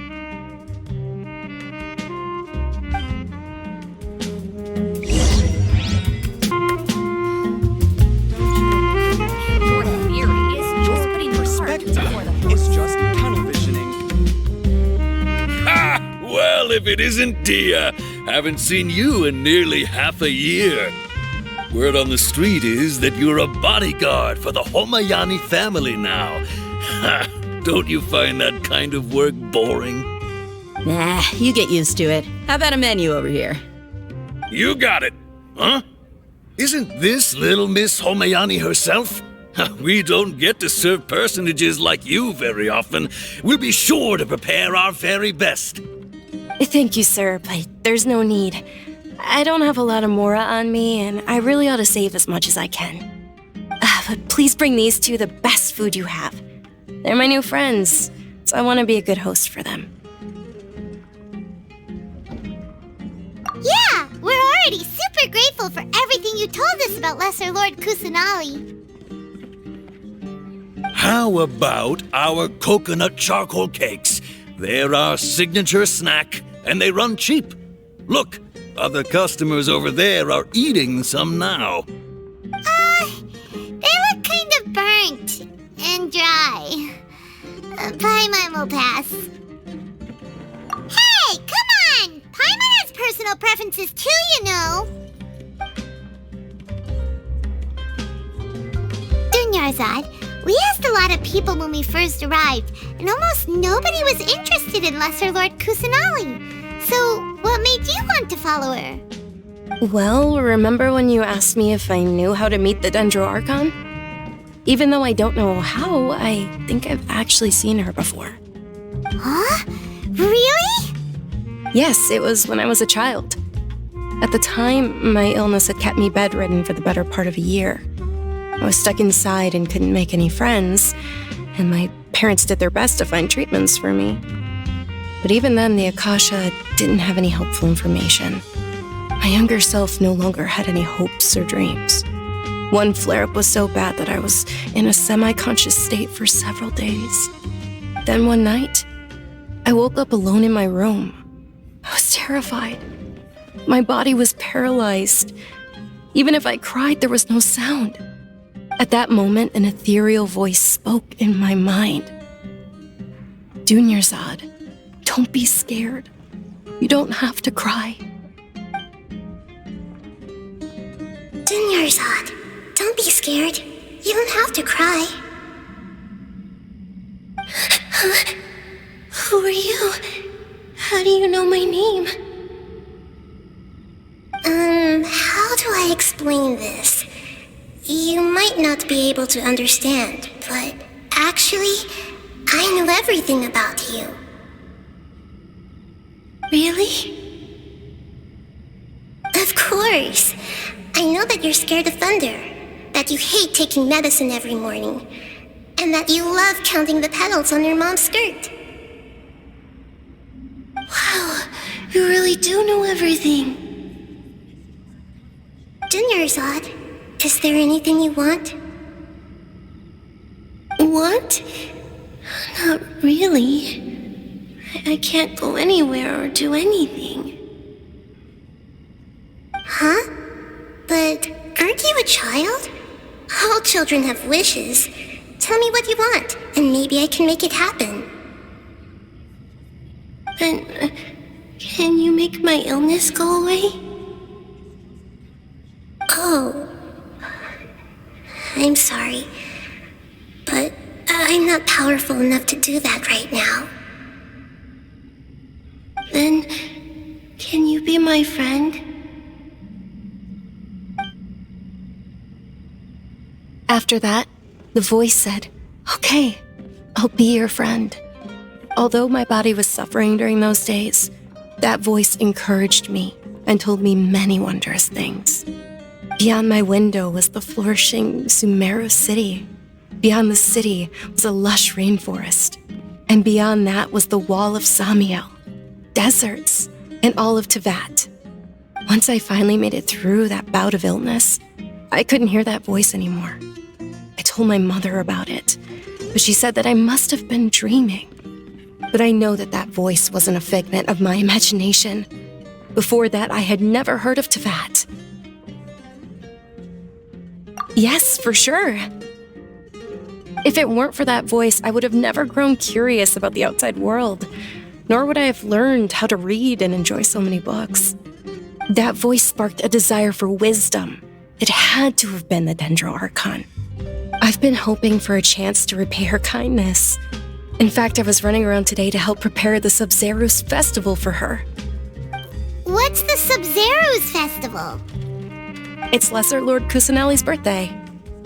It's just tunnel visioning. Ha! Well, if it isn't Dia, haven't seen you in nearly half a year. Word on the street is that you're a bodyguard for the Homayani family now. Ha! Don't you find that kind of work boring? Nah, you get used to it. How about a menu over here? You got it, huh? Isn't this little Miss Homayani herself? We don't get to serve personages like you very often. We'll be sure to prepare our very best. Thank you, sir, but there's no need. I don't have a lot of Mora on me, and I really ought to save as much as I can. But please bring these two the best food you have. They're my new friends, so I want to be a good host for them. Yeah, we're already super grateful for everything you told us about Lesser Lord Kusanali. How about our coconut charcoal cakes? They're our signature snack, and they run cheap. Look, other customers over there are eating some now. They look kind of burnt and dry. Paimon will pass. Hey, come on! Paimon has personal preferences too, you know. Dunyarzad, we asked a lot of people when we first arrived, and almost nobody was interested in Lesser Lord Kusanali. So, what made you want to follow her? Well, remember when you asked me if I knew how to meet the Dendro Archon? Even though I don't know how, I think I've actually seen her before. Huh? Really? Yes, it was when I was a child. At the time, my illness had kept me bedridden for the better part of a year. I was stuck inside and couldn't make any friends, and my parents did their best to find treatments for me. But even then, the Akasha didn't have any helpful information. My younger self no longer had any hopes or dreams. One flare-up was so bad that I was in a semi-conscious state for several days. Then one night, I woke up alone in my room. I was terrified. My body was paralyzed. Even if I cried, there was no sound. At that moment, an ethereal voice spoke in my mind. Dunyarzad, don't be scared. You don't have to cry. Dunyarzad, don't be scared. You don't have to cry. Who are you? How do you know my name? How do I explain this? You might not be able to understand, but actually, I know everything about you. Really? Of course. I know that you're scared of thunder, that you hate taking medicine every morning, and that you love counting the petals on your mom's skirt. Wow, you really do know everything. Dunyarzad, is there anything you want? Want? Not really. I can't go anywhere or do anything. Huh? But aren't you a child? All children have wishes. Tell me what you want, and maybe I can make it happen. And can you make my illness go away? Oh. I'm sorry, but I'm not powerful enough to do that right now. Then, can you be my friend? After that, the voice said, "Okay, I'll be your friend." Although my body was suffering during those days, that voice encouraged me and told me many wondrous things. Beyond my window was the flourishing Sumeru city. Beyond the city was a lush rainforest. And beyond that was the wall of Samiel, deserts, and all of Tevat. Once I finally made it through that bout of illness, I couldn't hear that voice anymore. I told my mother about it, but she said that I must have been dreaming. But I know that that voice wasn't a figment of my imagination. Before that, I had never heard of Tevat. Yes, for sure. If it weren't for that voice, I would have never grown curious about the outside world, nor would I have learned how to read and enjoy so many books. That voice sparked a desire for wisdom. It had to have been the Dendro Archon. I've been hoping for a chance to repay her kindness. In fact, I was running around today to help prepare the Sub-Zerus festival for her. What's the Sub-Zerus festival? It's Lesser Lord Kusanali's birthday,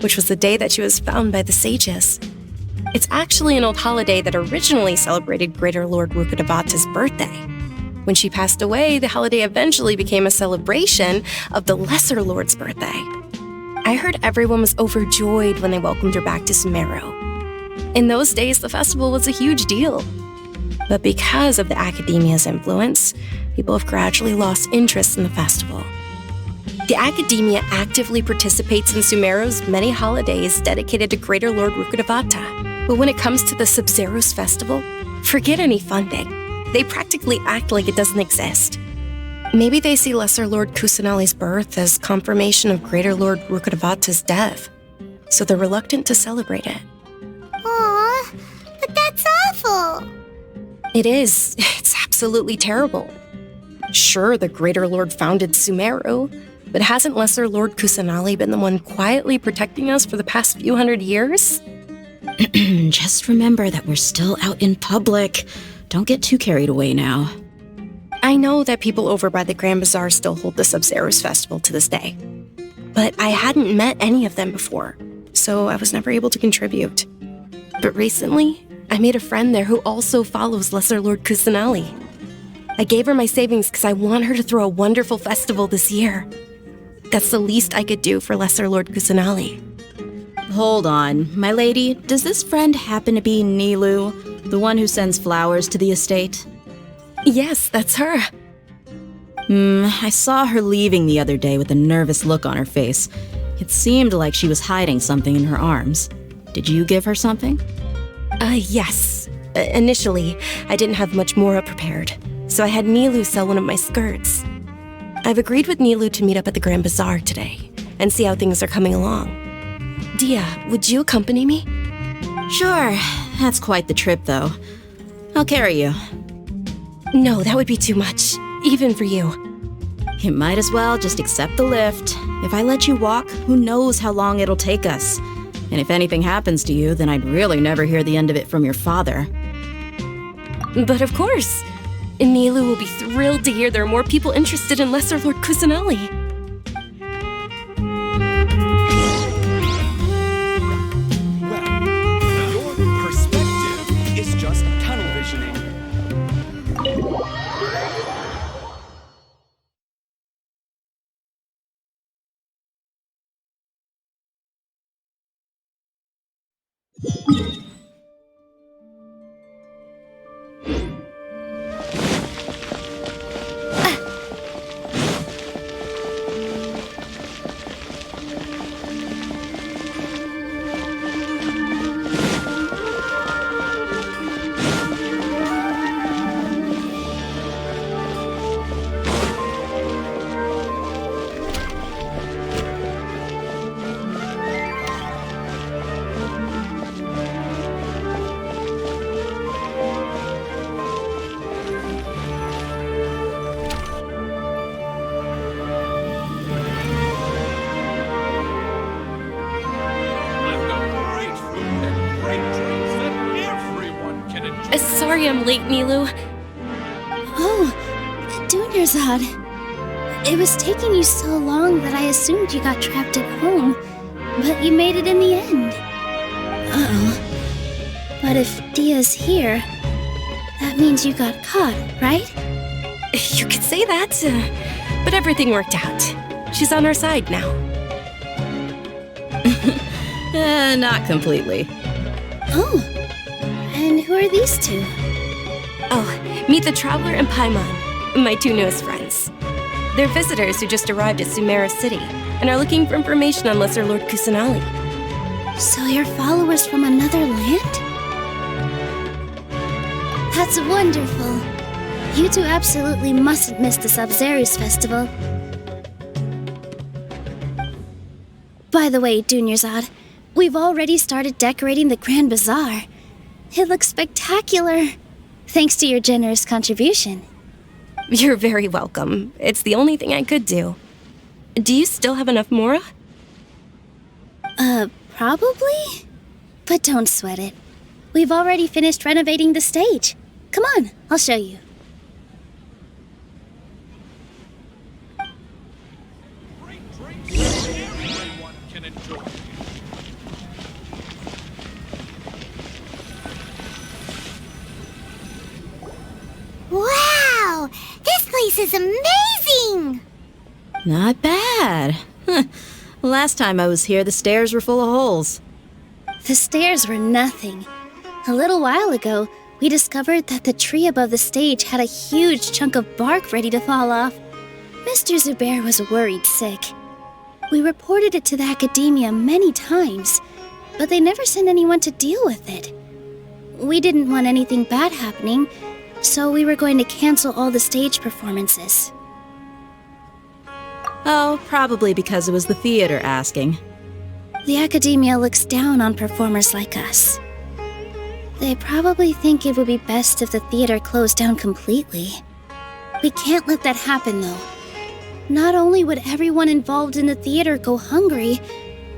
which was the day that she was found by the sages. It's actually an old holiday that originally celebrated Greater Lord Rukkhadevata's birthday. When she passed away, the holiday eventually became a celebration of the Lesser Lord's birthday. I heard everyone was overjoyed when they welcomed her back to Sumeru. In those days, the festival was a huge deal. But because of the Academia's influence, people have gradually lost interest in the festival. The Academia actively participates in Sumeru's many holidays dedicated to Greater Lord Rukkhadevata. But when it comes to the Sub-Zerus festival, forget any funding. They practically act like it doesn't exist. Maybe they see Lesser Lord Kusanali's birth as confirmation of Greater Lord Rukkhadevata's death, so they're reluctant to celebrate it. Aw, but that's awful. It is. It's absolutely terrible. Sure, the Greater Lord founded Sumeru, but hasn't Lesser Lord Kusanali been the one quietly protecting us for the past few hundred years? Just remember that we're still out in public. Don't get too carried away now. I know that people over by the Grand Bazaar still hold the Sub-Zerus festival to this day, but I hadn't met any of them before, so I was never able to contribute. But recently, I made a friend there who also follows Lesser Lord Kusanali. I gave her my savings because I want her to throw a wonderful festival this year. That's the least I could do for Lesser Lord Kusanali. Hold on, my lady. Does this friend happen to be Nilu, the one who sends flowers to the estate? Yes, that's her. I saw her leaving the other day with a nervous look on her face. It seemed like she was hiding something in her arms. Did you give her something? Yes. Initially, I didn't have much Mora prepared, so I had Nilu sell one of my skirts. I've agreed with Nilu to meet up at the Grand Bazaar today and see how things are coming along. Dia, would you accompany me? Sure. That's quite the trip, though. I'll carry you. No, that would be too much, even for you. You might as well just accept the lift. If I let you walk, who knows how long it'll take us. And if anything happens to you, then I'd really never hear the end of it from your father. But of course. Nilu will be thrilled to hear there are more people interested in Lesser Lord Kusanali. Well, your perspective is just tunnel visioning. Sorry I'm late, Nilu. Oh, Dunyarzad. It was taking you so long that I assumed you got trapped at home, but you made it in the end. Uh-oh. But if Dia's here, that means you got caught, right? You could say that, but everything worked out. She's on our side now. Not completely. Oh, and who are these two? Oh, meet the Traveler and Paimon, my two newest friends. They're visitors who just arrived at Sumeru City and are looking for information on Lesser Lord Kusanali. So you're followers from another land? That's wonderful. You two absolutely mustn't miss the Sub-Zerus festival. By the way, Dunyarzad, we've already started decorating the Grand Bazaar. It looks spectacular, thanks to your generous contribution. You're very welcome. It's the only thing I could do. Do you still have enough Mora? Probably? But don't sweat it. We've already finished renovating the stage. Come on, I'll show you. Everyone can enjoy. Wow! This place is amazing! Not bad. Last time I was here, the stairs were full of holes. The stairs were nothing. A little while ago, we discovered that the tree above the stage had a huge chunk of bark ready to fall off. Mr. Zubair was worried sick. We reported it to the academia many times, but they never sent anyone to deal with it. We didn't want anything bad happening, so we were going to cancel all the stage performances. Oh, probably because it was the theater asking. The academia looks down on performers like us. They probably think it would be best if the theater closed down completely. We can't let that happen, though. Not only would everyone involved in the theater go hungry,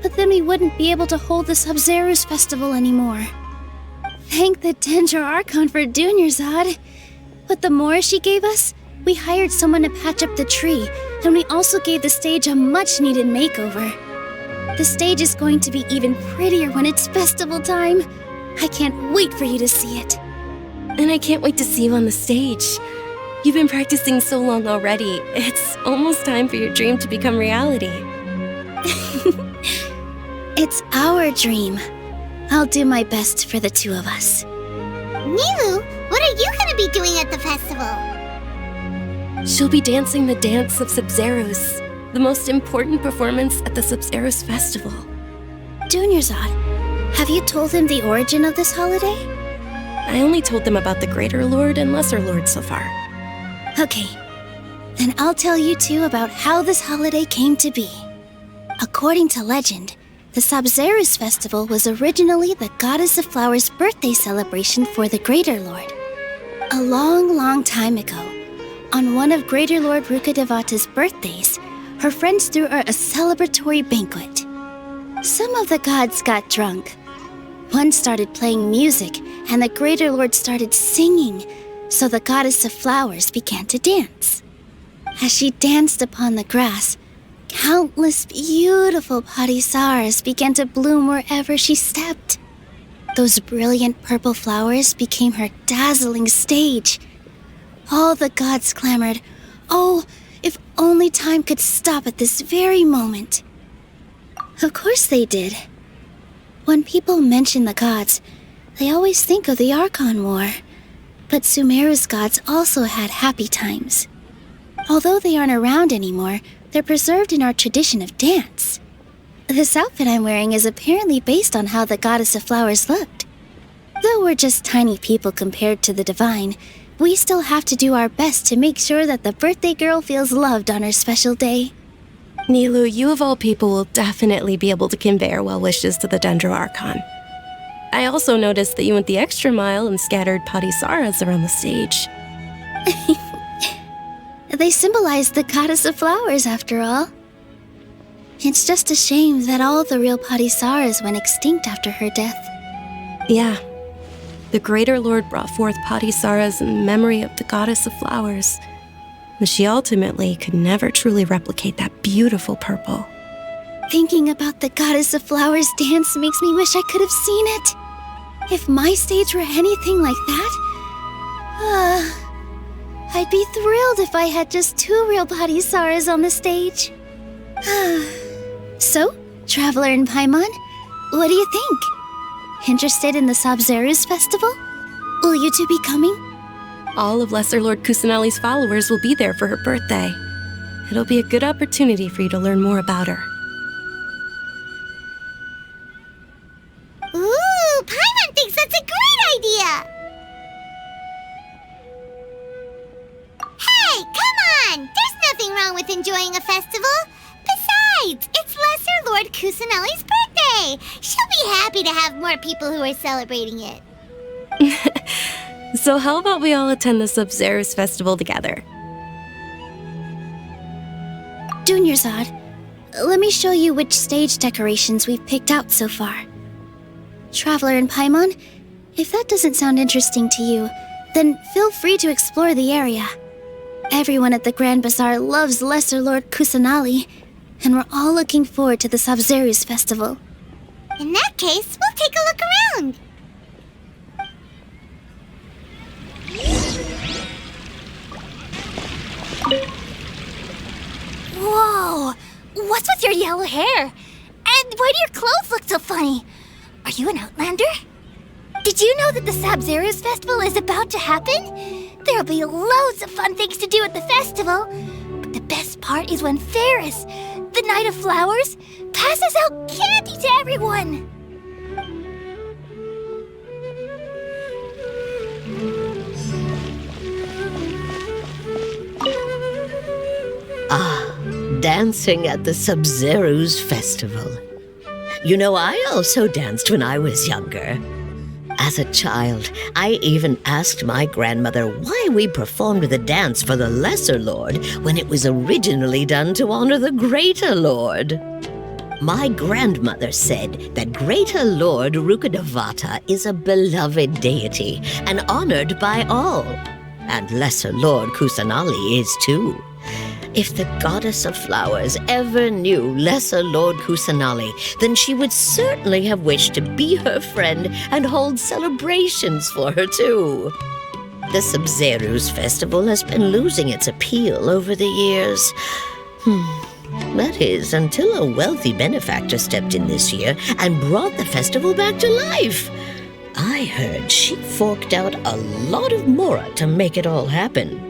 but then we wouldn't be able to hold the Sub-Zerus festival anymore. Thank the Danger Archon for Dunyarzad. With the Mora she gave us, we hired someone to patch up the tree, and we also gave the stage a much-needed makeover. The stage is going to be even prettier when it's festival time. I can't wait for you to see it. And I can't wait to see you on the stage. You've been practicing so long already. It's almost time for your dream to become reality. It's our dream. I'll do my best for the two of us. Nilu, what are you going to be doing at the festival? She'll be dancing the dance of Sub-Zerus. The most important performance at the Sumeru's festival. Dunyarzad, have you told him the origin of this holiday? I only told them about the Greater Lord and Lesser Lord so far. Okay, then I'll tell you too about how this holiday came to be. According to legend, the Sumeru's festival was originally the Goddess of Flowers' birthday celebration for the Greater Lord. A long, long time ago, on one of Greater Lord Rukkhadevata's birthdays, her friends threw her a celebratory banquet. Some of the gods got drunk. One started playing music, and the Greater Lord started singing, so the Goddess of Flowers began to dance. As she danced upon the grass, countless beautiful parisaras began to bloom wherever she stepped. Those brilliant purple flowers became her dazzling stage. All the gods clamored, "Oh, if only time could stop at this very moment." Of course they did. When people mention the gods, they always think of the Archon War. But Sumeru's gods also had happy times. Although they aren't around anymore, they're preserved in our tradition of dance. This outfit I'm wearing is apparently based on how the Goddess of Flowers looked. Though we're just tiny people compared to the divine, we still have to do our best to make sure that the birthday girl feels loved on her special day. Nilu, you of all people will definitely be able to convey our well wishes to the Dendro Archon. I also noticed that you went the extra mile and scattered parisaras around the stage. They symbolize the Goddess of Flowers, after all. It's just a shame that all the real parisaras went extinct after her death. Yeah. The Greater Lord brought forth parisaras in memory of the Goddess of Flowers, but she ultimately could never truly replicate that beautiful purple. Thinking about the Goddess of Flowers dance makes me wish I could have seen it. If my stage were anything like that, I'd be thrilled if I had just 2 real parisaras on the stage. So, Traveler and Paimon, what do you think? Interested in the Sumeru's festival? Will you two be coming? All of Lesser Lord Kusanali's followers will be there for her birthday. It'll be a good opportunity for you to learn more about her. Ooh, Paimon thinks that's a great idea! Hey, come on! There's nothing wrong with enjoying a festival. Besides, it's Lesser Lord Kusanali's birthday. She'll be happy to have more people who are celebrating it. So how about we all attend the Sumeru's festival together? Dunyarzad, let me show you which stage decorations we've picked out so far. Traveler and Paimon, if that doesn't sound interesting to you, then feel free to explore the area. Everyone at the Grand Bazaar loves Lesser Lord Kusanali, and we're all looking forward to the Sumeru's festival. In that case, we'll take a look around. Whoa! What's with your yellow hair? And why do your clothes look so funny? Are you an Outlander? Did you know that the Sumeru's festival is about to happen? There'll be loads of fun things to do at the festival. But the best part is when Ferris, the Knight of Flowers, passes out candy to everyone. Dancing at the Sumeru's festival. You know, I also danced when I was younger. As a child, I even asked my grandmother why we performed the dance for the Lesser Lord when it was originally done to honor the Greater Lord. My grandmother said that Greater Lord Rukkhadevata is a beloved deity and honored by all, and Lesser Lord Kusanali is too. If the Goddess of Flowers ever knew Lesser Lord Kusanali, then she would certainly have wished to be her friend and hold celebrations for her too. The Sumeru's festival has been losing its appeal over the years. That is, until a wealthy benefactor stepped in this year and brought the festival back to life. I heard she forked out a lot of mora to make it all happen.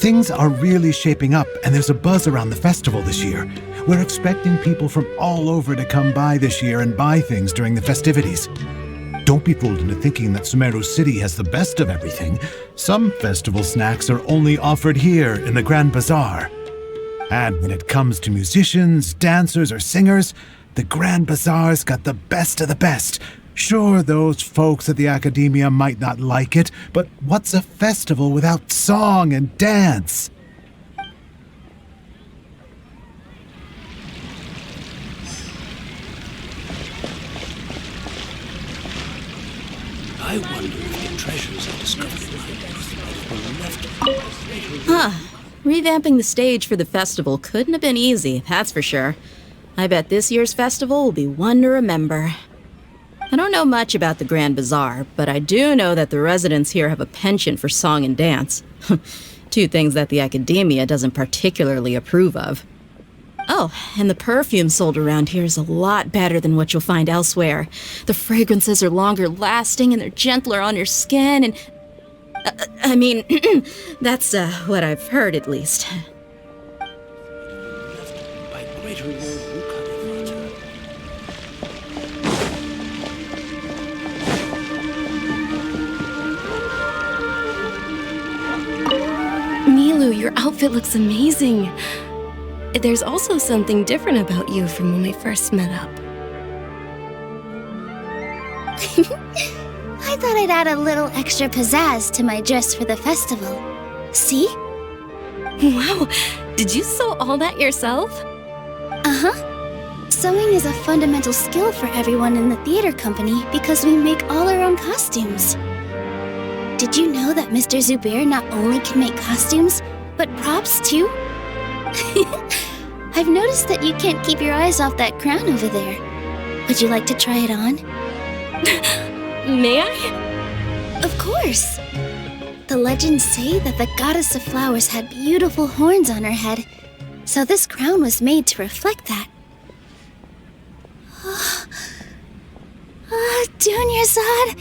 Things are really shaping up, and there's a buzz around the festival this year. We're expecting people from all over to come by this year and buy things during the festivities. Don't be fooled into thinking that Sumeru City has the best of everything. Some festival snacks are only offered here in the Grand Bazaar. And when it comes to musicians, dancers, or singers, the Grand Bazaar's got the best of the best. Sure, those folks at the Academia might not like it, but what's a festival without song and dance? I wonder if the treasures I discovered in my life were left. Revamping the stage for the festival couldn't have been easy, that's for sure. I bet this year's festival will be one to remember. I don't know much about the Grand Bazaar, but I do know that the residents here have a penchant for song and dance. Two things that the Academia doesn't particularly approve of. Oh, and the perfume sold around here is a lot better than what you'll find elsewhere. The fragrances are longer lasting and they're gentler on your skin and... I mean, that's what I've heard at least. By greater Lord Milu, your outfit looks amazing. There's also something different about you from when we first met up. I thought I'd add a little extra pizzazz to my dress for the festival. See? Wow, did you sew all that yourself? Uh-huh. Sewing is a fundamental skill for everyone in the theater company because we make all our own costumes. Did you know that Mr. Zubair not only can make costumes, but props too? I've noticed that you can't keep your eyes off that crown over there. Would you like to try it on? May I? Of course. The legends say that the goddess of flowers had beautiful horns on her head, so this crown was made to reflect that. Dunyarzad,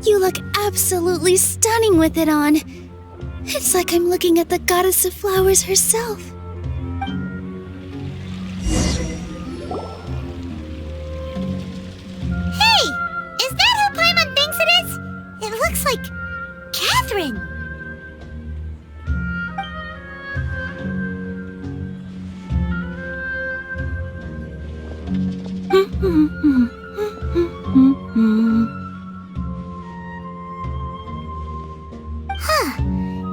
you look absolutely stunning with it on. It's like I'm looking at the goddess of flowers herself. Hey! Is that who Paimon thinks it is? It looks like Catherine.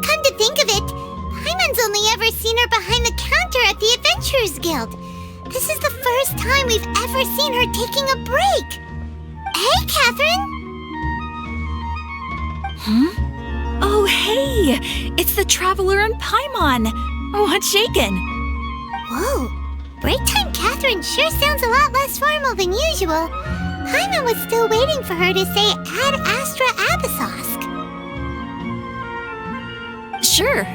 Come to think of it, Paimon's only ever seen her behind the counter at the Adventurers Guild. This is the first time we've ever seen her taking a break. Hey, Catherine! Oh, hey! It's the Traveler and Paimon! What's shaken? Whoa, break time Catherine sure sounds a lot less formal than usual. Paimon was still waiting for her to say Ad Astra Abyssosque. Sure.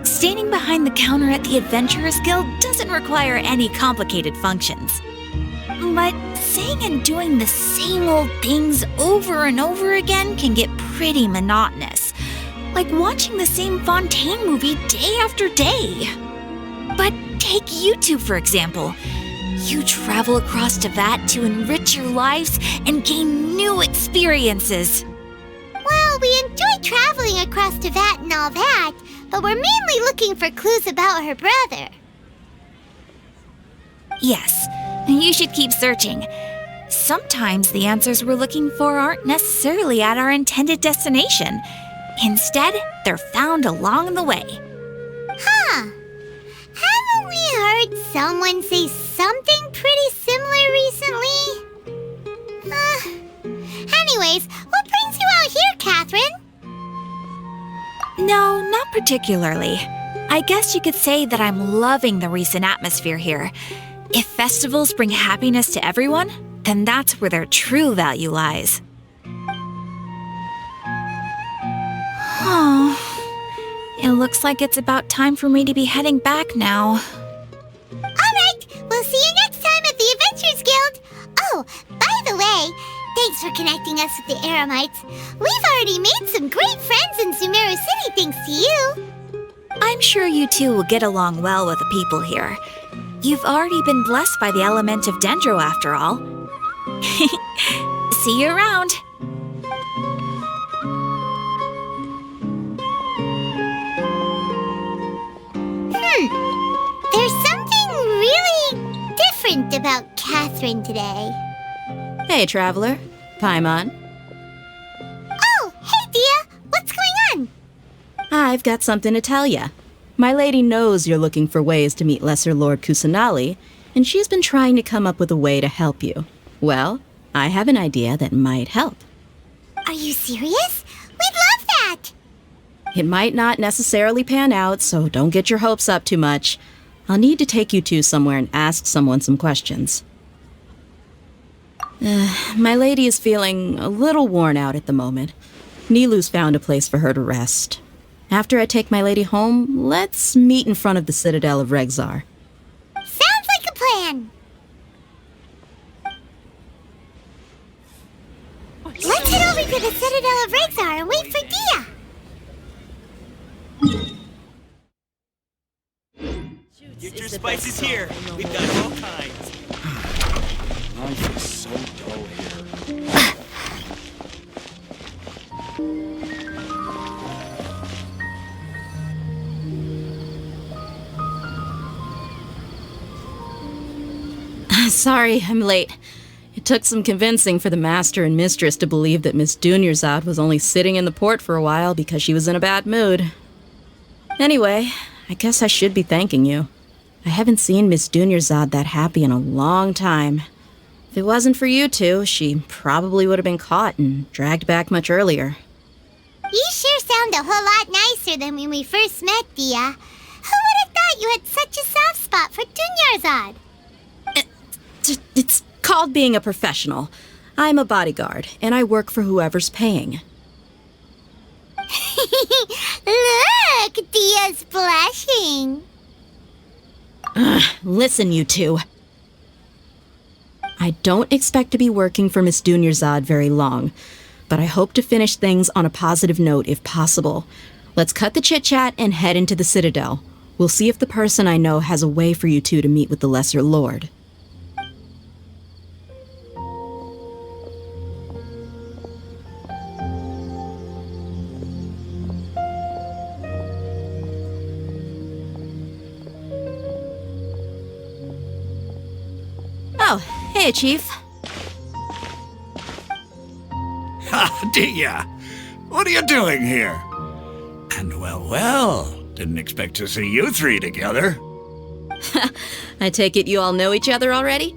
Standing behind the counter at the Adventurers Guild doesn't require any complicated functions. But saying and doing the same old things over and over again can get pretty monotonous. Like watching the same Fontaine movie day after day. But take you two, for example. You travel across Teyvat to enrich your lives and gain new experiences. Well, we enjoy traveling across Teyvat and all that, but we're mainly looking for clues about her brother. Yes, and you should keep searching. Sometimes the answers we're looking for aren't necessarily at our intended destination. Instead, they're found along the way. Huh. Haven't we heard someone say something pretty similar recently? Anyways, what brings you out here, Catherine? No, not particularly. I guess you could say that I'm loving the recent atmosphere here. If festivals bring happiness to everyone, then that's where their true value lies. Oh, it looks like it's about time for me to be heading back now. Alright, we'll see you next time at the Adventurers Guild. Oh, by the way, thanks for connecting us with the Eremites. We've already made some great friends in Sumeru City thanks to you. I'm sure you two will get along well with the people here. You've already been blessed by the element of Dendro after all. See you around. There's something really different about Catherine today. Hey, Traveler. Paimon. Oh, hey, Dia! What's going on? I've got something to tell ya. My lady knows you're looking for ways to meet Lesser Lord Kusanali, and she's been trying to come up with a way to help you. Well, I have an idea that might help. Are you serious? We'd love that! It might not necessarily pan out, so don't get your hopes up too much. I'll need to take you two somewhere and ask someone some questions. My lady is feeling a little worn out at the moment. Nilu's found a place for her to rest. After I take my lady home, let's meet in front of the Citadel of Regzar. Sounds like a plan! Let's head over to the Citadel of Regzar and wait for Dia! Get your spices here. We've got all kinds. Life is so dull here. Sorry, I'm late. It took some convincing for the master and mistress to believe that Miss Dunyarzad was only sitting in the port for a while because she was in a bad mood. Anyway, I guess I should be thanking you. I haven't seen Miss Dunyarzad that happy in a long time. If it wasn't for you two, she probably would have been caught and dragged back much earlier. You sure sound a whole lot nicer than when we first met, Dia. Who would have thought you had such a soft spot for Dunyarzad? It's called being a professional. I'm a bodyguard, and I work for whoever's paying. Look, Dia's blushing. Listen, you two. I don't expect to be working for Miss Dunyarzad very long, but I hope to finish things on a positive note if possible. Let's cut the chit-chat and head into the Citadel. We'll see if the person I know has a way for you two to meet with the Lesser Lord. Oh, hey, Chief. Ha, Dia! What are you doing here? And well, didn't expect to see you three together. I take it you all know each other already?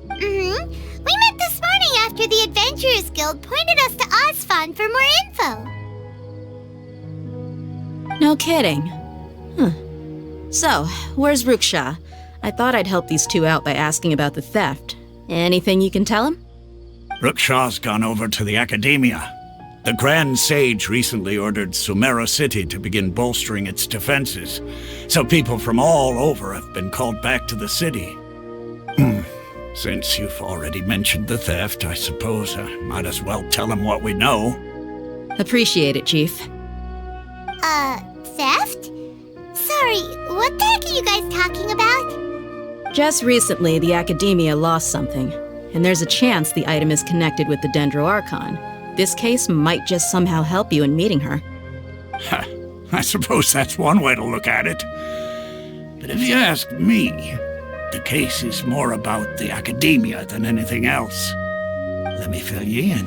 Mm-hmm. We met this morning after the Adventurers Guild pointed us to Osfon for more info. No kidding. Huh. So, where's Ruksha? I thought I'd help these two out by asking about the theft. Anything you can tell him? Ruksha's gone over to the Academia. The Grand Sage recently ordered Sumeru City to begin bolstering its defenses, so people from all over have been called back to the city. Since you've already mentioned the theft, I suppose I might as well tell him what we know. Appreciate it, Chief. Theft? Sorry, what the heck are you guys talking about? Just recently, the Academia lost something, and there's a chance the item is connected with the Dendro Archon. This case might just somehow help you in meeting her. I suppose that's one way to look at it. But if you ask me, the case is more about the Academia than anything else. Let me fill you in.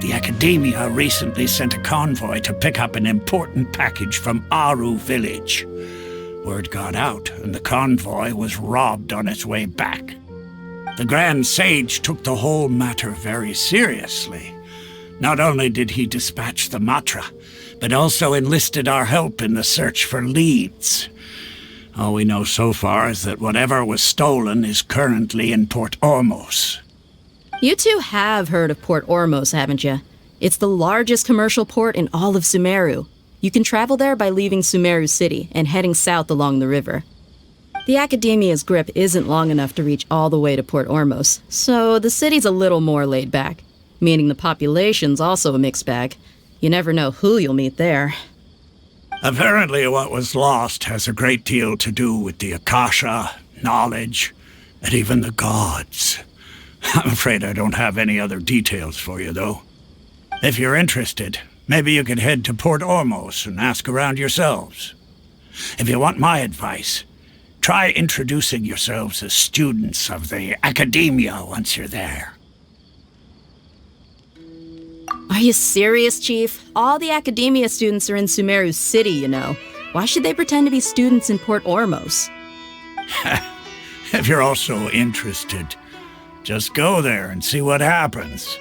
The Academia recently sent a convoy to pick up an important package from Aru village. Word got out, and the convoy was robbed on its way back. The Grand Sage took the whole matter very seriously. Not only did he dispatch the Matra, but also enlisted our help in the search for leads. All we know so far is that whatever was stolen is currently in Port Ormos. You two have heard of Port Ormos, haven't you? It's the largest commercial port in all of Sumeru. You can travel there by leaving Sumeru City and heading south along the river. The Academia's grip isn't long enough to reach all the way to Port Ormos, so the city's a little more laid back, meaning the population's also a mixed bag. You never know who you'll meet there. Apparently what was lost has a great deal to do with the Akasha, knowledge, and even the gods. I'm afraid I don't have any other details for you, though. If you're interested, maybe you could head to Port Ormos and ask around yourselves. If you want my advice, try introducing yourselves as students of the Academia once you're there. Are you serious, Chief? All the Academia students are in Sumeru City, you know. Why should they pretend to be students in Port Ormos? If you're also interested, just go there and see what happens.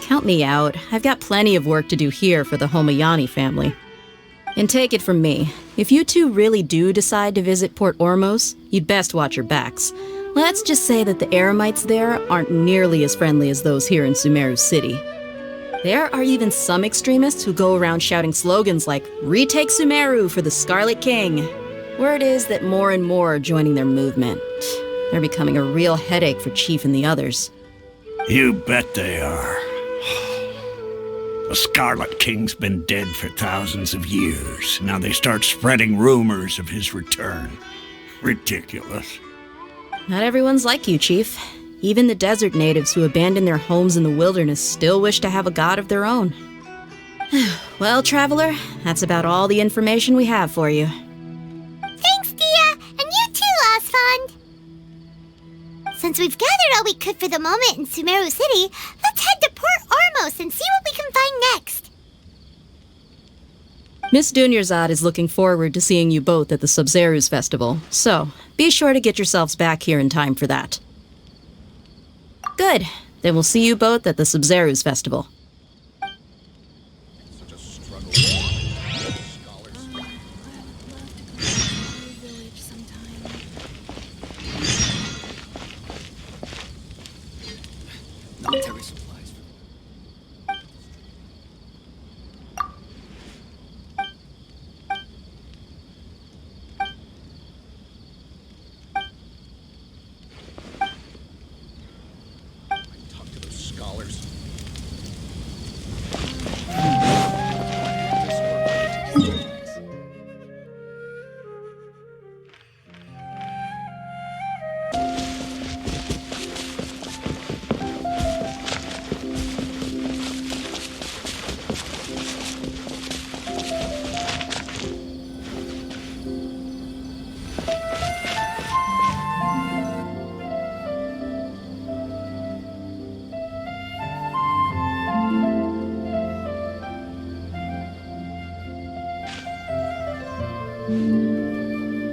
Count me out. I've got plenty of work to do here for the Homayani family. And take it from me, if you two really do decide to visit Port Ormos, you'd best watch your backs. Let's just say that the Eremites there aren't nearly as friendly as those here in Sumeru City. There are even some extremists who go around shouting slogans like, "Retake Sumeru for the Scarlet King." Word is that more and more are joining their movement. They're becoming a real headache for Chief and the others. You bet they are. The Scarlet King's been dead for thousands of years. Now they start spreading rumors of his return. Ridiculous. Not everyone's like you, Chief. Even the desert natives who abandoned their homes in the wilderness still wish to have a god of their own. Well, Traveler, that's about all the information we have for you. Thanks, Dia! And you too, Osfond! Since we've gathered all we could for the moment in Sumeru City, let's head to Port Ormos and see what we can find next. Miss Dunyarzad is looking forward to seeing you both at the Sub-Zerus Festival, so be sure to get yourselves back here in time for that. Good. Then we'll see you both at the Sub-Zerus Festival. Military supplies. Talk to those scholars.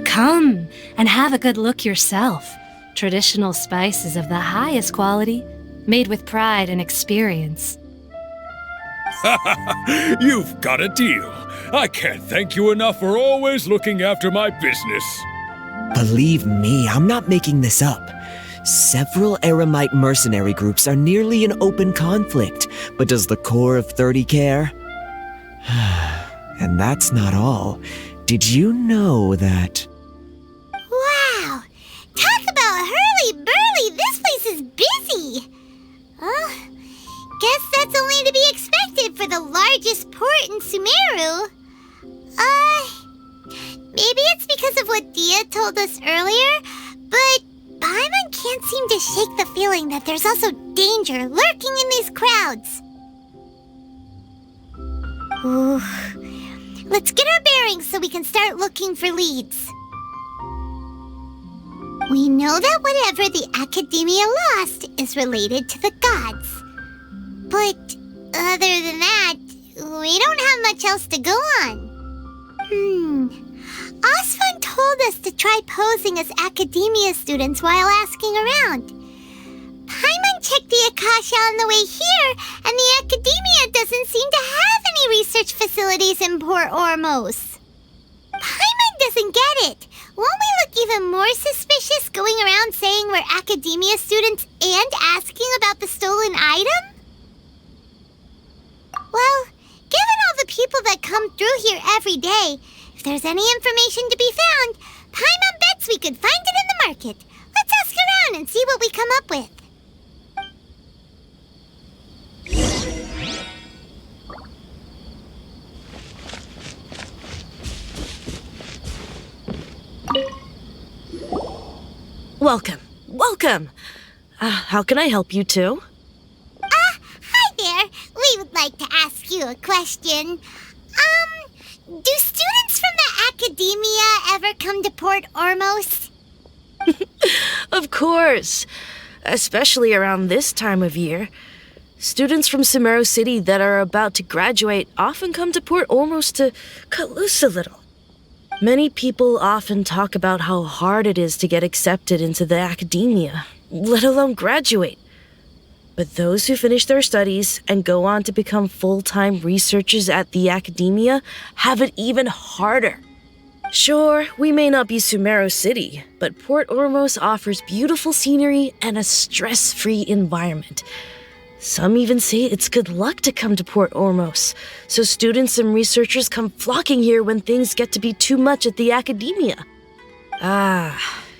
Come and have a good look yourself. Traditional spices of the highest quality, made with pride and experience. You've got a deal. I can't thank you enough for always looking after my business. Believe me, I'm not making this up. Several Eremite mercenary groups are nearly in open conflict, but does the core of 30 care? And that's not all. Did you know that... Wow! Talk about hurly-burly! This place is busy! Guess that's only to be expected for the largest port in Sumeru. Maybe it's because of what Dia told us earlier, but Paimon can't seem to shake the feeling that there's also danger lurking in these crowds. Ooh. Let's get our bearings so we can start looking for leads. We know that whatever the Academia lost is related to the gods. But other than that, we don't have much else to go on. Osfund told us to try posing as Academia students while asking around. Paimon checked the Akasha on the way here, and the Academia doesn't seem to have any research facilities in Port Ormos. Paimon doesn't get it. Won't we look even more suspicious going around saying we're Academia students and asking about the stolen item? Well, given all the people that come through here every day, if there's any information to be found, Paimon bets we could find it in the market. Let's ask around and see what we come up with. Welcome. Welcome. How can I help you too? Hi there. We would like to ask you a question. Do students from the academia ever come to Port Ormos? Of course. Especially around this time of year. Students from Sumeru City that are about to graduate often come to Port Ormos to cut loose a little. Many people often talk about how hard it is to get accepted into the academia, let alone graduate. But those who finish their studies and go on to become full-time researchers at the academia have it even harder. Sure, we may not be Sumeru City, but Port Ormos offers beautiful scenery and a stress-free environment. Some even say it's good luck to come to Port Ormos, so students and researchers come flocking here when things get to be too much at the academia.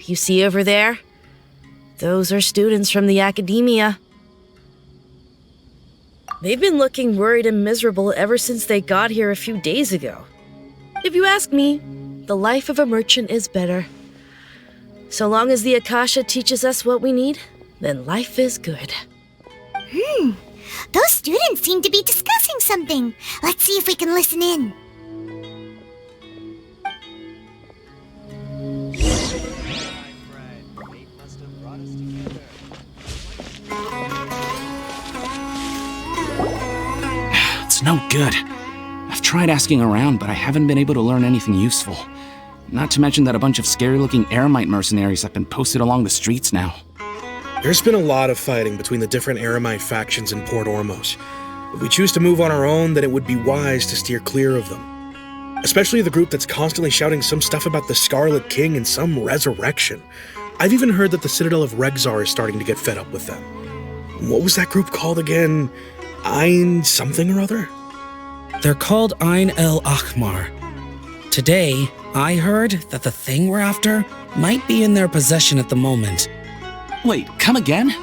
You see over there? Those are students from the academia. They've been looking worried and miserable ever since they got here a few days ago. If you ask me, the life of a merchant is better. So long as the Akasha teaches us what we need, then life is good. Those students seem to be discussing something. Let's see if we can listen in. It's no good. I've tried asking around, but I haven't been able to learn anything useful. Not to mention that a bunch of scary-looking Eremite mercenaries have been posted along the streets now. There's been a lot of fighting between the different Eremite factions in Port Ormos. If we choose to move on our own, then it would be wise to steer clear of them. Especially the group that's constantly shouting some stuff about the Scarlet King and some resurrection. I've even heard that the Citadel of Regzar is starting to get fed up with them. What was that group called again? Ein something or other? They're called Ein El Ahmar. Today, I heard that the thing we're after might be in their possession at the moment. Wait, come again?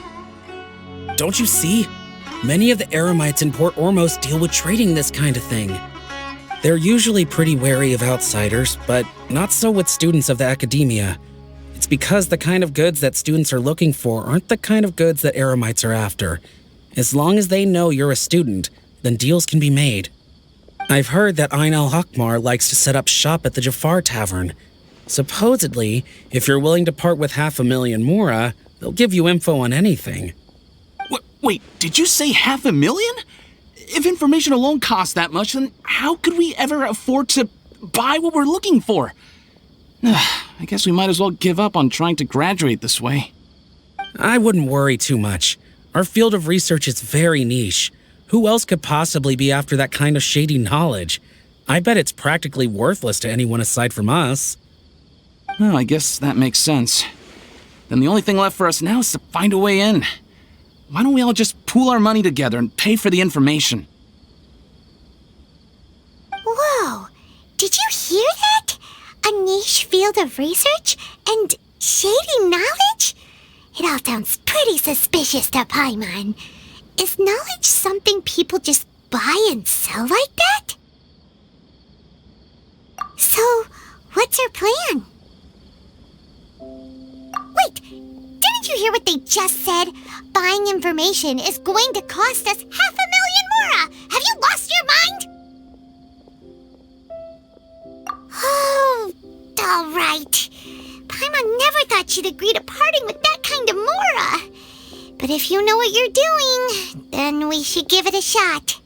Don't you see? Many of the Eremites in Port Ormos deal with trading this kind of thing. They're usually pretty wary of outsiders, but not so with students of the academia. It's because the kind of goods that students are looking for aren't the kind of goods that Eremites are after. As long as they know you're a student, then deals can be made. I've heard that Ein El Ahmar likes to set up shop at the Jafar Tavern. Supposedly, if you're willing to part with 500,000 mora, they'll give you info on anything. Wait, did you say 500,000? If information alone costs that much, then how could we ever afford to buy what we're looking for? I guess we might as well give up on trying to graduate this way. I wouldn't worry too much. Our field of research is very niche. Who else could possibly be after that kind of shady knowledge? I bet it's practically worthless to anyone aside from us. Well, I guess that makes sense. Then the only thing left for us now is to find a way in. Why don't we all just pool our money together and pay for the information? Whoa! Did you hear that? A niche field of research and shady knowledge? It all sounds pretty suspicious to Paimon. Is knowledge something people just buy and sell like that? So, what's our plan? Wait, didn't you hear what they just said? Buying information is going to cost us 500,000 mora! Have you lost your mind? Oh, all right. Paimon never thought she'd agree to parting with that kind of mora. But if you know what you're doing, then we should give it a shot.